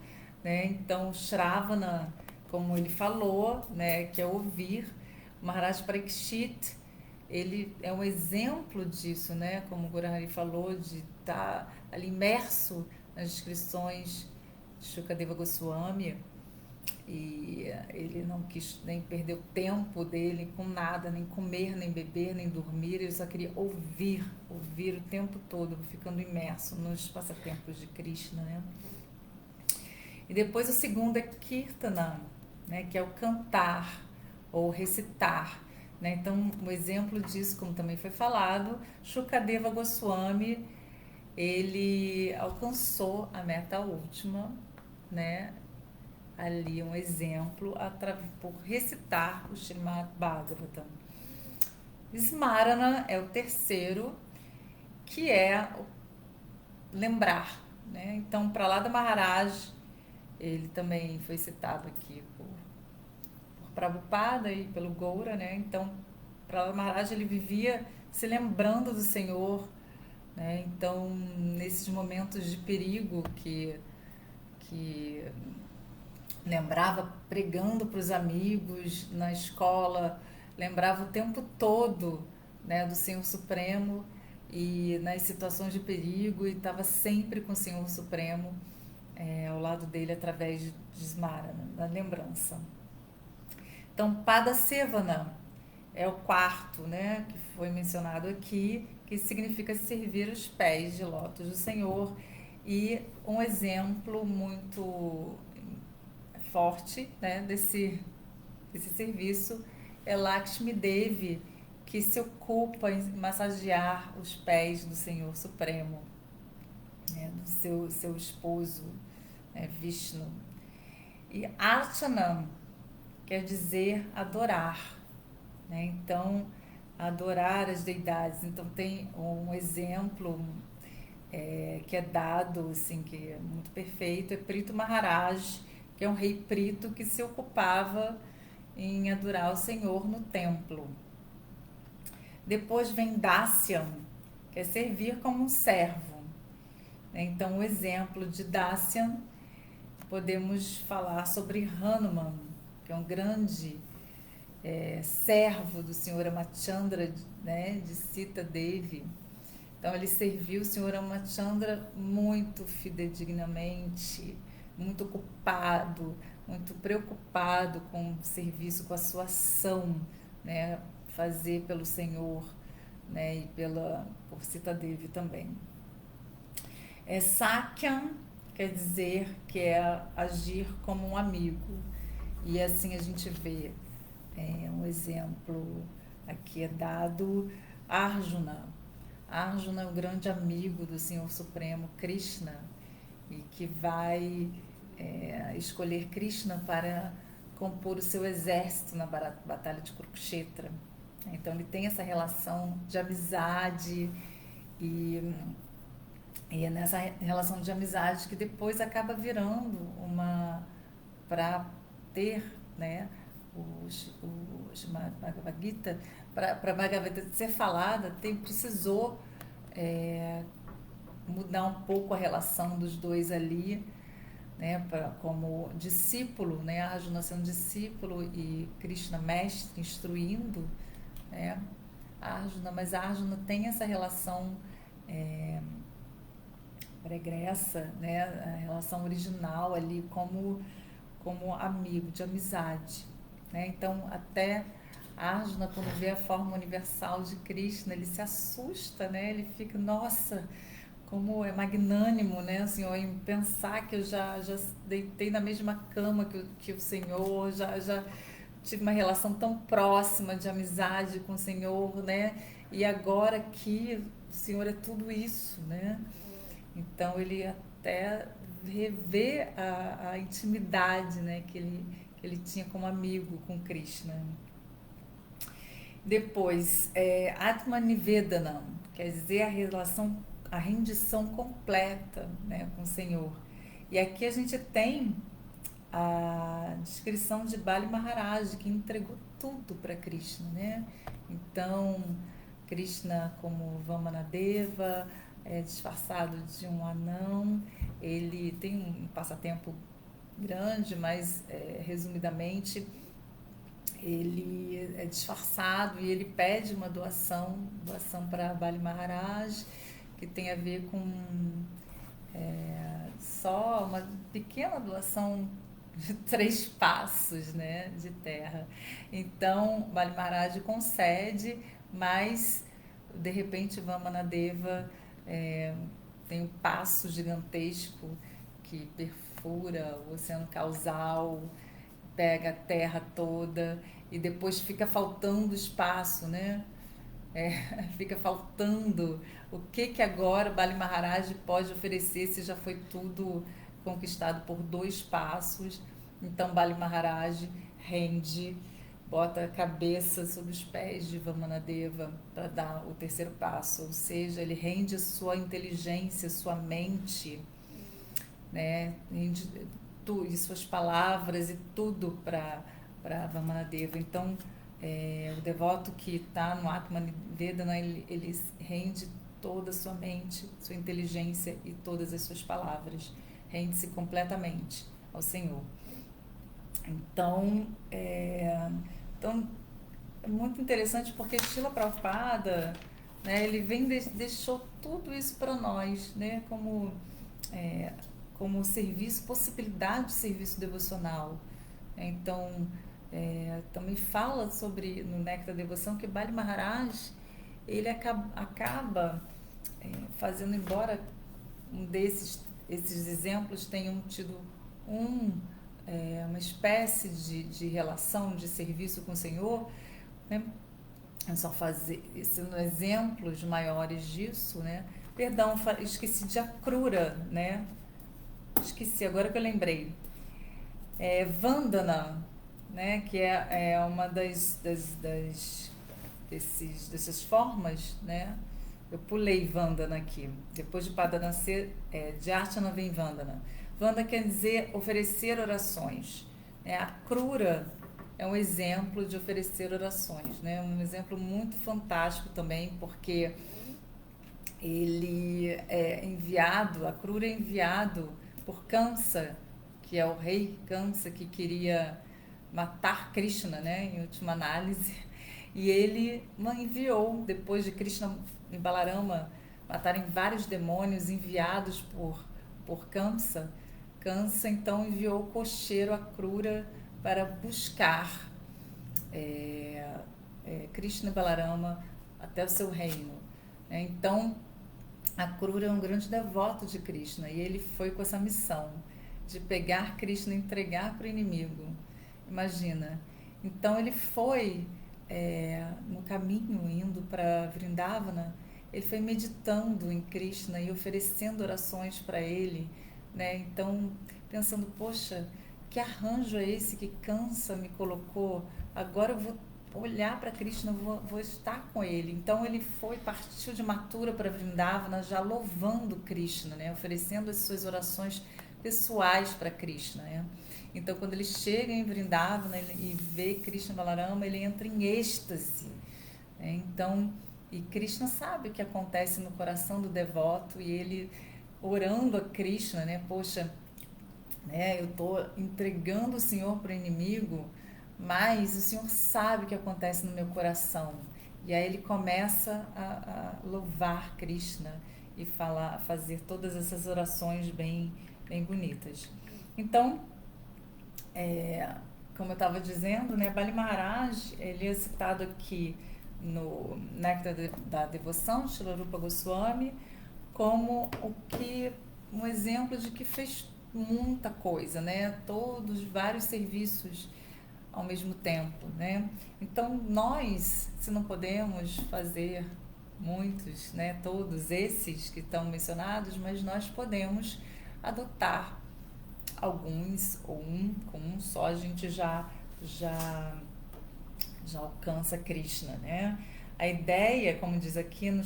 Speaker 1: né? Então, Shravana, como ele falou, né, que é ouvir. Maharaj Parikshit, ele é um exemplo disso, né? Como o Gurahari falou, de estar ali imerso nas descrições de Shukadeva Goswami, e ele não quis nem perder o tempo dele com nada, nem comer, nem beber, nem dormir, ele só queria ouvir o tempo todo, ficando imerso nos passatempos de Krishna, né? E depois o segundo é Kirtana, né, que é o cantar ou recitar, né? Então, um exemplo disso, como também foi falado, Shukadeva Goswami, ele alcançou a meta última, né? Ali um exemplo por recitar o Srimad Bhagavatam. Smarana é o terceiro, que é lembrar, né? Então, Prahlada Maharaj, ele também foi citado aqui por Prabhupada e pelo Goura, né? Então, Prahlada Maharaj, ele vivia se lembrando do Senhor, né? Então, nesses momentos de perigo que lembrava pregando para os amigos na escola, lembrava o tempo todo, né, do Senhor Supremo e nas situações de perigo, e estava sempre com o Senhor Supremo ao lado dele através de Smarana, da lembrança. Então, Padasevana é o quarto, né, que foi mencionado aqui, que significa servir os pés de lótus do Senhor, e um exemplo muito forte, né, desse serviço é Lakshmi Devi, que se ocupa em massagear os pés do Senhor Supremo, né, do seu esposo, né, Vishnu. E Archanam quer dizer adorar, né? Então, adorar as deidades. Então, tem um exemplo que é dado, assim, que é muito perfeito, é Prito Maharaj, que é um rei Prito que se ocupava em adorar o Senhor no templo. Depois vem Dasyam, que é servir como um servo. Então, um exemplo de Dasyam, podemos falar sobre Hanuman, que é um grande servo do Senhor Ramachandra, né, de Sita Devi. Então, ele serviu o Senhor Ramachandra muito fidedignamente, muito ocupado, muito preocupado com o serviço, com a sua ação, né, fazer pelo Senhor, né, e por Sita Devi também. Sakyam quer dizer que é agir como um amigo. E assim a gente vê um exemplo aqui é dado Arjuna. Arjuna é o grande amigo do Senhor Supremo Krishna e que vai escolher Krishna para compor o seu exército na batalha de Kurukshetra. Então ele tem essa relação de amizade e é nessa relação de amizade que depois acaba virando uma para ter, né, o Bhagavad Gita, para Bhagavad Gita ser falada, precisou mudar um pouco a relação dos dois ali, né, como discípulo, né, Arjuna sendo discípulo e Krishna mestre instruindo, né, Arjuna, mas Arjuna tem essa relação pregressa, né, a relação original ali como amigo, de amizade, né? Então até Arjuna, quando vê a forma universal de Krishna, ele se assusta, né? Ele fica, nossa, como é magnânimo, né, Senhor, em pensar que eu já deitei na mesma cama que o Senhor, já tive uma relação tão próxima de amizade com o Senhor, né? E agora que o Senhor é tudo isso, né? Então ele até revê a intimidade, né, que ele tinha como amigo com Krishna. Depois, Atmanivedanam, quer dizer a rendição completa, né, com o Senhor. E aqui a gente tem a descrição de Bali Maharaj, que entregou tudo para Krishna, né? Então, Krishna como Vamanadeva, disfarçado de um anão, ele tem um passatempo grande, mas resumidamente ele é disfarçado e ele pede uma doação para Bali Maharaj, que tem a ver com só uma pequena doação de 3 passos, né, de terra. Então, Bali Maharaj concede, mas de repente Vamanadeva tem um passo gigantesco que perfura o oceano causal, pega a terra toda e depois fica faltando espaço, né? Fica faltando o que agora Bali Maharaj pode oferecer se já foi tudo conquistado por 2 passos. Então Bali Maharaj rende, bota a cabeça sobre os pés de Vamanadeva para dar o 3º passo, ou seja, ele rende sua inteligência, sua mente, né? Rende e suas palavras e tudo para Vamanadeva. Então, o devoto que está no Atmanivedana, ele rende toda a sua mente, sua inteligência e todas as suas palavras. Rende-se completamente ao Senhor. Então, é muito interessante porque Srila Prabhupada, né, ele deixou tudo isso para nós, né, como serviço, possibilidade de serviço devocional. Então, também fala sobre, no Néctar da Devoção, que Bali Maharaj, ele acaba fazendo, embora esses exemplos tenham tido uma espécie de relação, de serviço com o Senhor, né? É só fazer, sendo exemplos maiores disso, né? Perdão, esqueci de Akrura, né? Esqueci, agora que eu lembrei. Vandana, né? Que é uma dessas formas, né? Eu pulei Vandana aqui. Depois de Padana ser, de Archana vem Vandana. Vandana quer dizer oferecer orações. A Krura é um exemplo de oferecer orações, né? Um exemplo muito fantástico também, porque ele é enviado, a Krura é enviado por Kamsa, que é o rei Kamsa, que queria matar Krishna, né, em última análise, e ele enviou, depois de Krishna e Balarama matarem vários demônios enviados por Kamsa, Kamsa então enviou o cocheiro Akrura para buscar Krishna e Balarama até o seu reino. Então, Akrura é um grande devoto de Krishna e ele foi com essa missão de pegar Krishna e entregar para o inimigo. Imagina. Então ele foi no caminho indo para Vrindavana, ele foi meditando em Krishna e oferecendo orações para ele, né? Então pensando, poxa, que arranjo é esse que Kansa me colocou? Agora eu vou olhar para Krishna, vou estar com ele. Então ele partiu de Mathura para Vrindavana já louvando Krishna, né? Oferecendo as suas orações pessoais para Krishna, né? Então quando ele chega em Vrindavana e vê Krishna Balarama, ele entra em êxtase, né? Então, e Krishna sabe o que acontece no coração do devoto e ele orando a Krishna, né? Poxa, né? Eu estou entregando o Senhor para o inimigo, mas o Senhor sabe o que acontece no meu coração. E aí ele começa a louvar Krishna e fazer todas essas orações bem bonitas. Então, como eu estava dizendo, né, Bali Maharaj, ele é citado aqui no Néctar da Devoção, de Srila Rupa Goswami, como um exemplo de que fez muita coisa, né? Todos, vários serviços ao mesmo tempo, né? Então, nós, se não podemos fazer muitos, né, todos esses que estão mencionados, mas nós podemos adotar alguns, ou com um só a gente já alcança Krishna, né? A ideia, como diz aqui no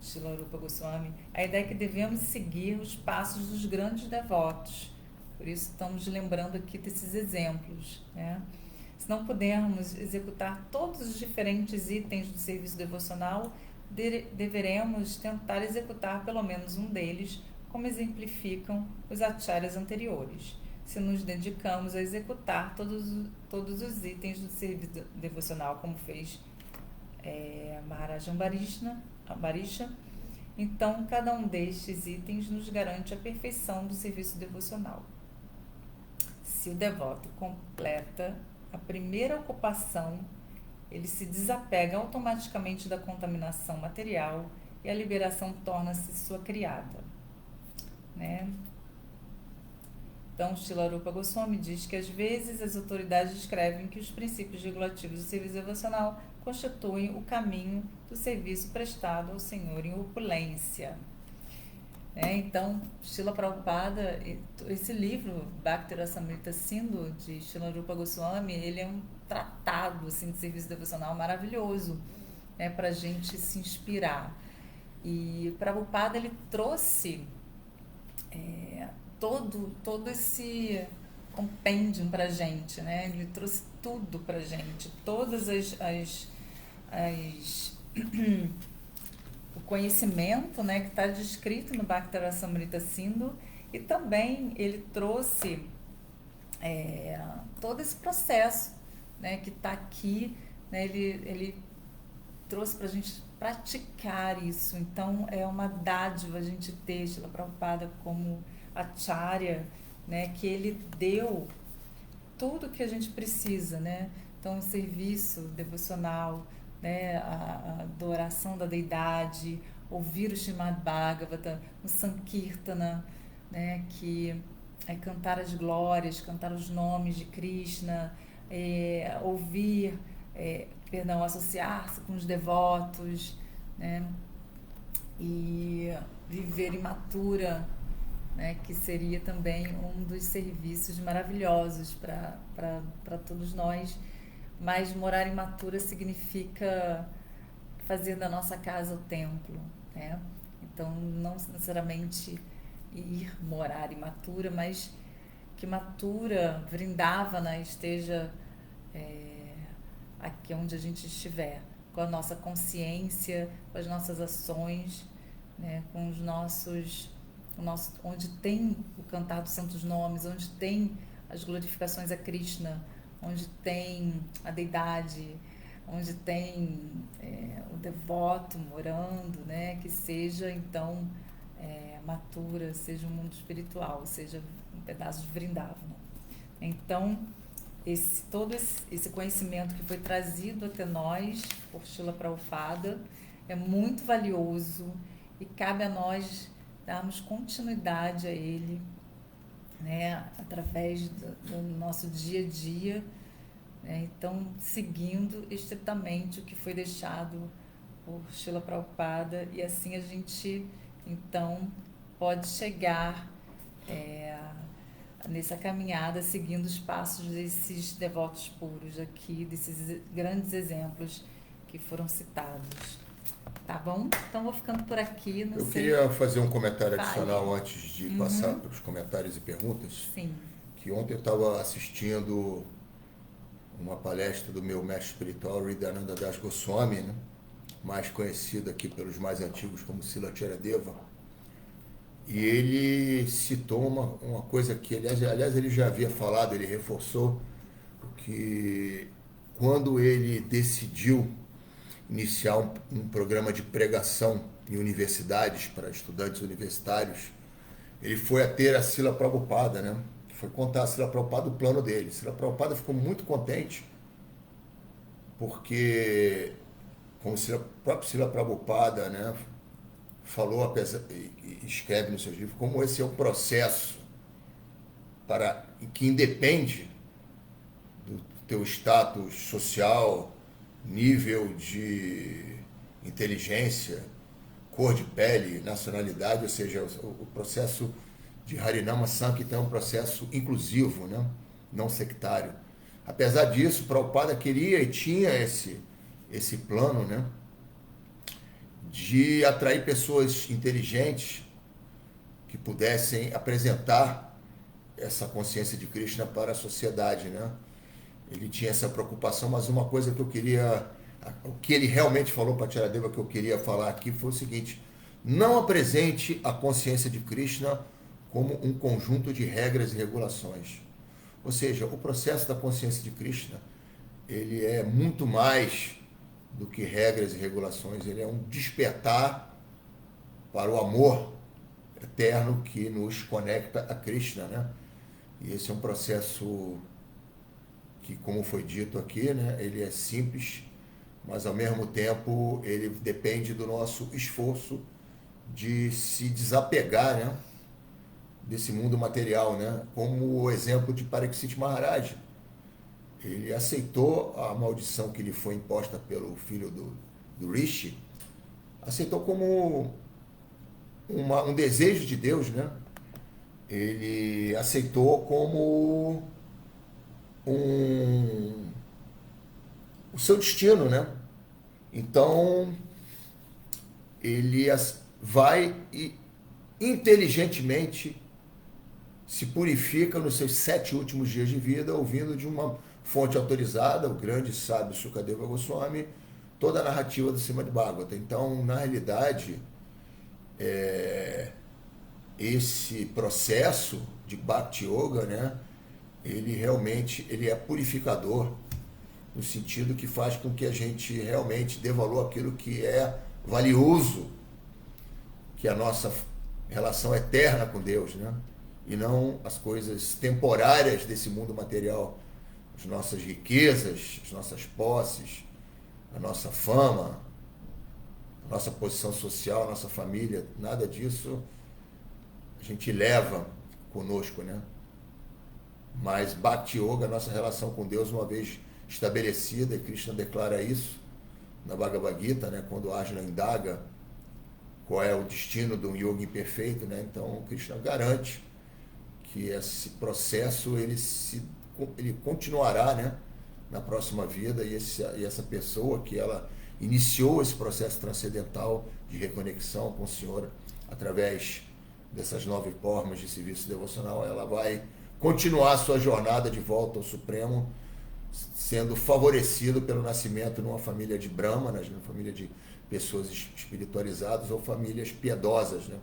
Speaker 1: Srila Rupa Goswami, a ideia é que devemos seguir os passos dos grandes devotos. Por isso estamos lembrando aqui desses exemplos, né? Se não pudermos executar todos os diferentes itens do serviço devocional, deveremos tentar executar pelo menos um deles, como exemplificam os acharyas anteriores. Se nos dedicamos a executar todos os itens do serviço devocional, como fez Maharaj Ambarisha, então cada um destes itens nos garante a perfeição do serviço devocional. Se o devoto completa a primeira ocupação, ele se desapega automaticamente da contaminação material e a liberação torna-se sua criada, né? Então, Srila Rupa Goswami diz que às vezes as autoridades escrevem que os princípios regulativos do serviço devocional constituem o caminho do serviço prestado ao Senhor em opulência. Então, Srila Prabhupada, esse livro, Bhakti Rasamrita Sindhu, de Srila Rupa Goswami, ele é um tratado assim, de serviço devocional maravilhoso, né, para a gente se inspirar. E Prabhupada, ele trouxe todo esse compêndio para a gente, né? Ele trouxe tudo para a gente, todas o conhecimento, né, que está descrito no Bhakti Rasamrita Sindhu, e também ele trouxe todo esse processo, né, que está aqui, né, ele trouxe para a gente praticar isso. Então é uma dádiva a gente ter Srila Prabhupada como acharya, né, que ele deu tudo que a gente precisa, né? Então o serviço devocional, né, a adoração da deidade, ouvir o Srimad Bhagavata, o Sankirtana, né, que é cantar as glórias, cantar os nomes de Krishna, associar-se com os devotos, né, e viver em Mathura, né, que seria também um dos serviços maravilhosos para todos nós. Mas morar em Mathura significa fazer da nossa casa o templo, né? Então, não necessariamente ir morar em Mathura, mas que Mathura, Vrindavana, esteja aqui onde a gente estiver, com a nossa consciência, com as nossas ações, né? Com os onde tem o cantar dos santos nomes, onde tem as glorificações a Krishna, onde tem a deidade, onde tem o devoto morando, né? Que seja então Mathura, seja um mundo espiritual, seja um pedaço de Vrindavana. Então, todo esse conhecimento que foi trazido até nós por Srila Prabhupada é muito valioso e cabe a nós darmos continuidade a ele, né, através do nosso dia a dia, né, então seguindo estritamente o que foi deixado por Srila Prabhupada, e assim a gente então pode chegar nessa caminhada seguindo os passos desses devotos puros aqui, desses grandes exemplos que foram citados. Tá bom? Então vou ficando por aqui.
Speaker 2: Eu queria fazer um comentário adicional antes de passar para os comentários e perguntas.
Speaker 1: Sim.
Speaker 2: Que ontem eu estava assistindo uma palestra do meu mestre espiritual, Hridayananda Das Goswami, né? Mais conhecido aqui pelos mais antigos como Srila Charadeva. E ele citou uma coisa que, aliás, ele já havia falado, ele reforçou, que quando ele decidiu iniciar um programa de pregação em universidades, para estudantes universitários, ele foi a ter a Srila Prabhupada, né? Foi contar a Srila Prabhupada o plano dele. Srila Prabhupada ficou muito contente, porque, como o próprio Srila Prabhupada, né, falou, e escreve nos seus livros, como esse é um processo que independe do teu status social, nível de inteligência, cor de pele, nacionalidade, ou seja, o processo de Harinama Sankirtan é um processo inclusivo, né? Não sectário. Apesar disso, Prabhupada queria e tinha esse plano, né, de atrair pessoas inteligentes que pudessem apresentar essa consciência de Krishna para a sociedade, né? Ele tinha essa preocupação, mas uma coisa que eu queria, o que ele realmente falou para Charadeva que eu queria falar aqui foi o seguinte: não apresente a consciência de Krishna como um conjunto de regras e regulações. Ou seja, o processo da consciência de Krishna, ele é muito mais do que regras e regulações, ele é um despertar para o amor eterno que nos conecta a Krishna, né? E esse é um processo que, como foi dito aqui, né, ele é simples, mas ao mesmo tempo ele depende do nosso esforço de se desapegar, né, desse mundo material, né? Como o exemplo de Pariksit Maharaj. Ele aceitou a maldição que lhe foi imposta pelo filho do Rishi, aceitou como um desejo de Deus, né? Ele aceitou como o seu destino, né? Então, ele vai e inteligentemente se purifica nos seus 7 últimos dias de vida, ouvindo de uma fonte autorizada, o grande sábio Sukadeva Goswami, toda a narrativa do Srimad Bhagavata. Então, na realidade, esse processo de Bhakti Yoga, né, ele realmente é purificador, no sentido que faz com que a gente realmente dê valor àquilo que é valioso, que é a nossa relação eterna com Deus, né? E não as coisas temporárias desse mundo material, as nossas riquezas, as nossas posses, a nossa fama, a nossa posição social, a nossa família, nada disso a gente leva conosco, né? Mas Bhakti Yoga, a nossa relação com Deus, uma vez estabelecida, e Krishna declara isso na Bhagavad Gita, né? Quando Arjuna indaga qual é o destino de um yoga imperfeito, né? Então Krishna garante que esse processo ele continuará, né, na próxima vida, e essa pessoa que ela iniciou esse processo transcendental de reconexão com o Senhor através dessas 9 formas de serviço devocional, ela vai continuar a sua jornada de volta ao Supremo, sendo favorecido pelo nascimento numa família de brahmanas, numa família de pessoas espiritualizadas ou famílias piedosas, né?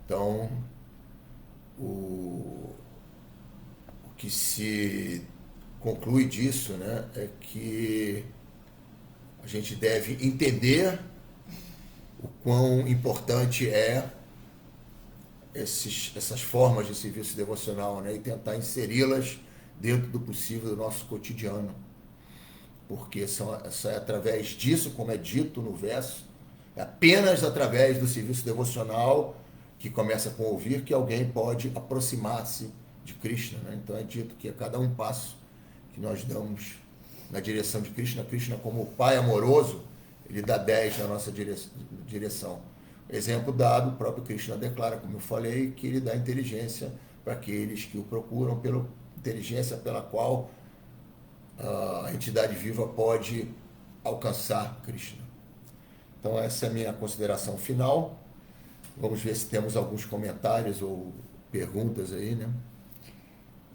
Speaker 2: Então, o que se conclui disso, né, é que a gente deve entender o quão importante é essas formas de serviço devocional, né, e tentar inseri-las dentro do possível do nosso cotidiano. Porque é através disso, como é dito no verso, É apenas através do serviço devocional, que começa com ouvir, que alguém pode aproximar-se de Krishna, né? Então é dito que a cada um passo que nós damos na direção de Krishna, Krishna como o Pai amoroso, ele dá 10 na nossa direção. Exemplo dado, o próprio Krishna declara, como eu falei, que ele dá inteligência para aqueles que o procuram, pela inteligência pela qual a entidade viva pode alcançar Krishna. Então essa é a minha consideração final. Vamos ver se temos alguns comentários ou perguntas aí, né?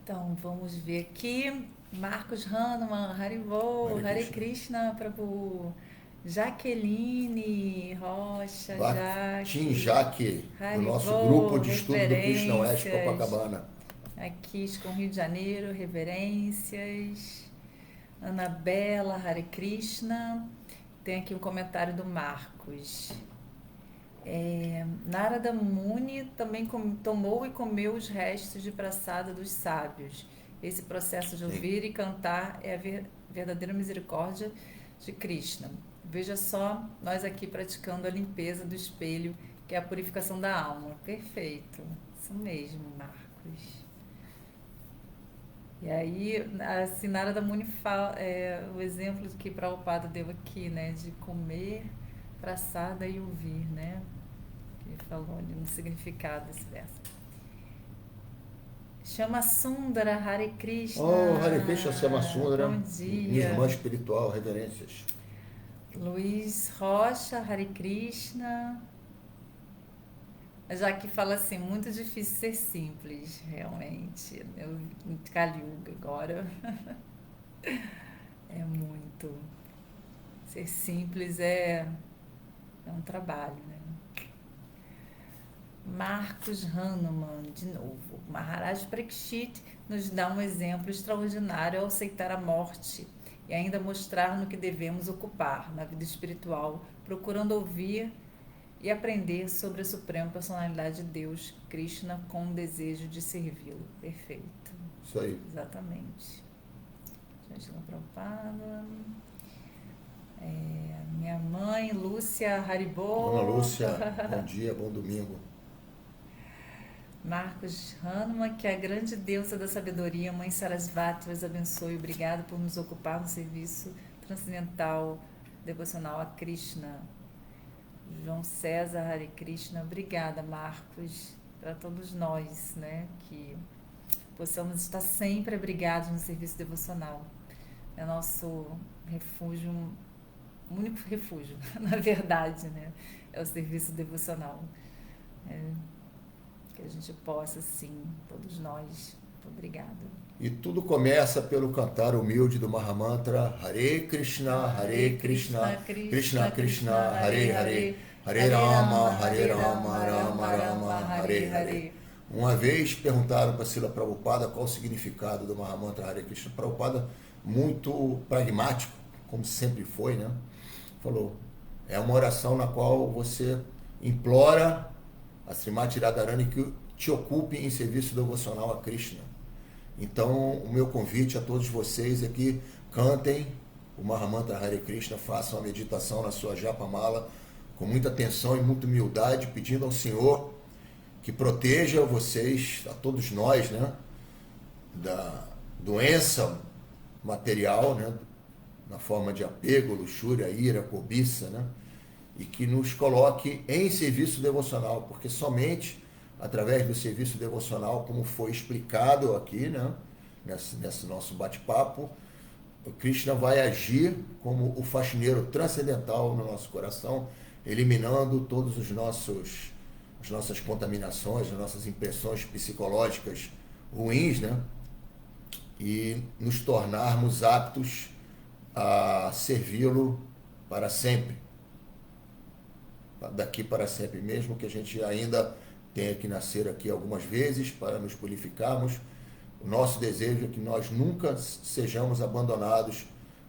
Speaker 1: Então, vamos ver aqui. Marcos Hanuman, Haribol, Hare Krishna, Prabhu. Jaqueline Rocha,
Speaker 2: Tim Jaque, do nosso grupo de estudo do Krishna Oeste Copacabana.
Speaker 1: Aqui, com Rio de Janeiro, reverências. Anabela, Hare Krishna. Tem aqui um comentário do Marcos. Narada Muni também tomou e comeu os restos de praçada dos sábios. Esse processo de ouvir e cantar é a verdadeira misericórdia de Krishna. Veja só, nós aqui praticando a limpeza do espelho, que é a purificação da alma. Perfeito, isso mesmo, Marcos. E aí, a Narada Muni fala, o exemplo que Prabhupada deu aqui, né, de comer praçada e ouvir, né? Ele falou ali no significado desse verso. Chama Sundara, Hare Krishna.
Speaker 2: Oh, Hare Krishna, Chama Sundara.
Speaker 1: Bom dia.
Speaker 2: Minha irmã espiritual, reverências.
Speaker 1: Luiz Rocha, Hare Krishna. Já que fala assim, muito difícil ser simples, realmente. Eu Kali Yuga agora. É muito. Ser simples é um trabalho, né? Marcos Hanuman, de novo. Maharaj Parikshit nos dá um exemplo extraordinário ao aceitar a morte e ainda mostrar no que devemos ocupar na vida espiritual, procurando ouvir e aprender sobre a Suprema Personalidade de Deus, Krishna, com o desejo de servi-lo. Perfeito.
Speaker 2: Isso aí.
Speaker 1: Exatamente. Gente, não Prabhupada. Minha mãe, Lúcia Haribol.
Speaker 2: Dona Lúcia, bom dia, bom domingo.
Speaker 1: Marcos Hanuman, que a grande deusa da sabedoria, Mãe Sarasvati, os abençoe. Obrigado por nos ocupar no serviço transcendental devocional a Krishna. João César, Hare Krishna. Obrigada, Marcos, para todos nós, né, que possamos estar sempre abrigados no serviço devocional. É nosso refúgio, o único refúgio, na verdade, né, é o serviço devocional. Que a gente possa, sim, todos nós. Muito obrigada.
Speaker 2: E tudo começa pelo cantar humilde do Mahamantra Hare Krishna, Hare Krishna, Krishna Krishna, Hare Hare, Hare Rama, Rama Rama, Hare Hare. Uma vez perguntaram para Srila Prabhupada qual o significado do Mahamantra Hare Krishna. Prabhupada, muito pragmático, como sempre foi, né? Falou, é uma oração na qual você implora a Srimati Radharani que te ocupe em serviço devocional a Krishna. Então, o meu convite a todos vocês é que cantem o Mahamantra Hare Krishna, façam a meditação na sua japamala com muita atenção e muita humildade, pedindo ao Senhor que proteja vocês, a todos nós, né, da doença material, né, na forma de apego, luxúria, ira, cobiça, né, e que nos coloque em serviço devocional, porque somente através do serviço devocional, como foi explicado aqui, né, nesse nosso bate-papo, o Krishna vai agir como o faxineiro transcendental no nosso coração, eliminando todos as nossas contaminações, as nossas impressões psicológicas ruins, né, e nos tornarmos aptos a servi-lo para sempre, daqui para sempre, mesmo que a gente ainda tenha que nascer aqui algumas vezes para nos purificarmos. O nosso desejo é que nós nunca sejamos abandonados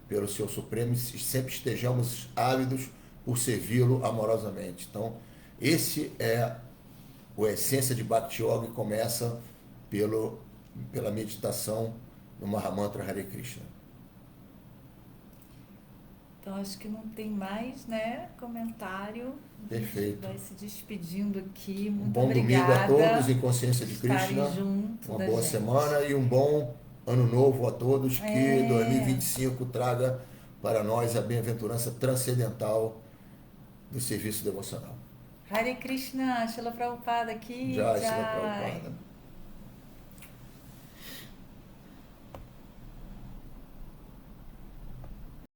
Speaker 2: pelo Senhor Supremo e sempre estejamos ávidos por servi-lo amorosamente. Então, esse é a essência de Bhakti Yoga, que começa pela meditação no Mahamantra Hare Krishna.
Speaker 1: Então acho que não tem mais, né, comentário.
Speaker 2: Perfeito.
Speaker 1: Vai se despedindo aqui. Muito
Speaker 2: bom
Speaker 1: obrigada.
Speaker 2: domingo a todos em consciência de
Speaker 1: Estarem
Speaker 2: Krishna.
Speaker 1: junto
Speaker 2: Uma
Speaker 1: da
Speaker 2: boa
Speaker 1: gente.
Speaker 2: semana e um bom ano novo a todos. Que 2025 traga para nós a bem-aventurança transcendental do serviço devocional.
Speaker 1: Hare Krishna, Shila Prabhupada aqui.
Speaker 2: Jai Shri
Speaker 1: Jai.
Speaker 2: Prabhupada.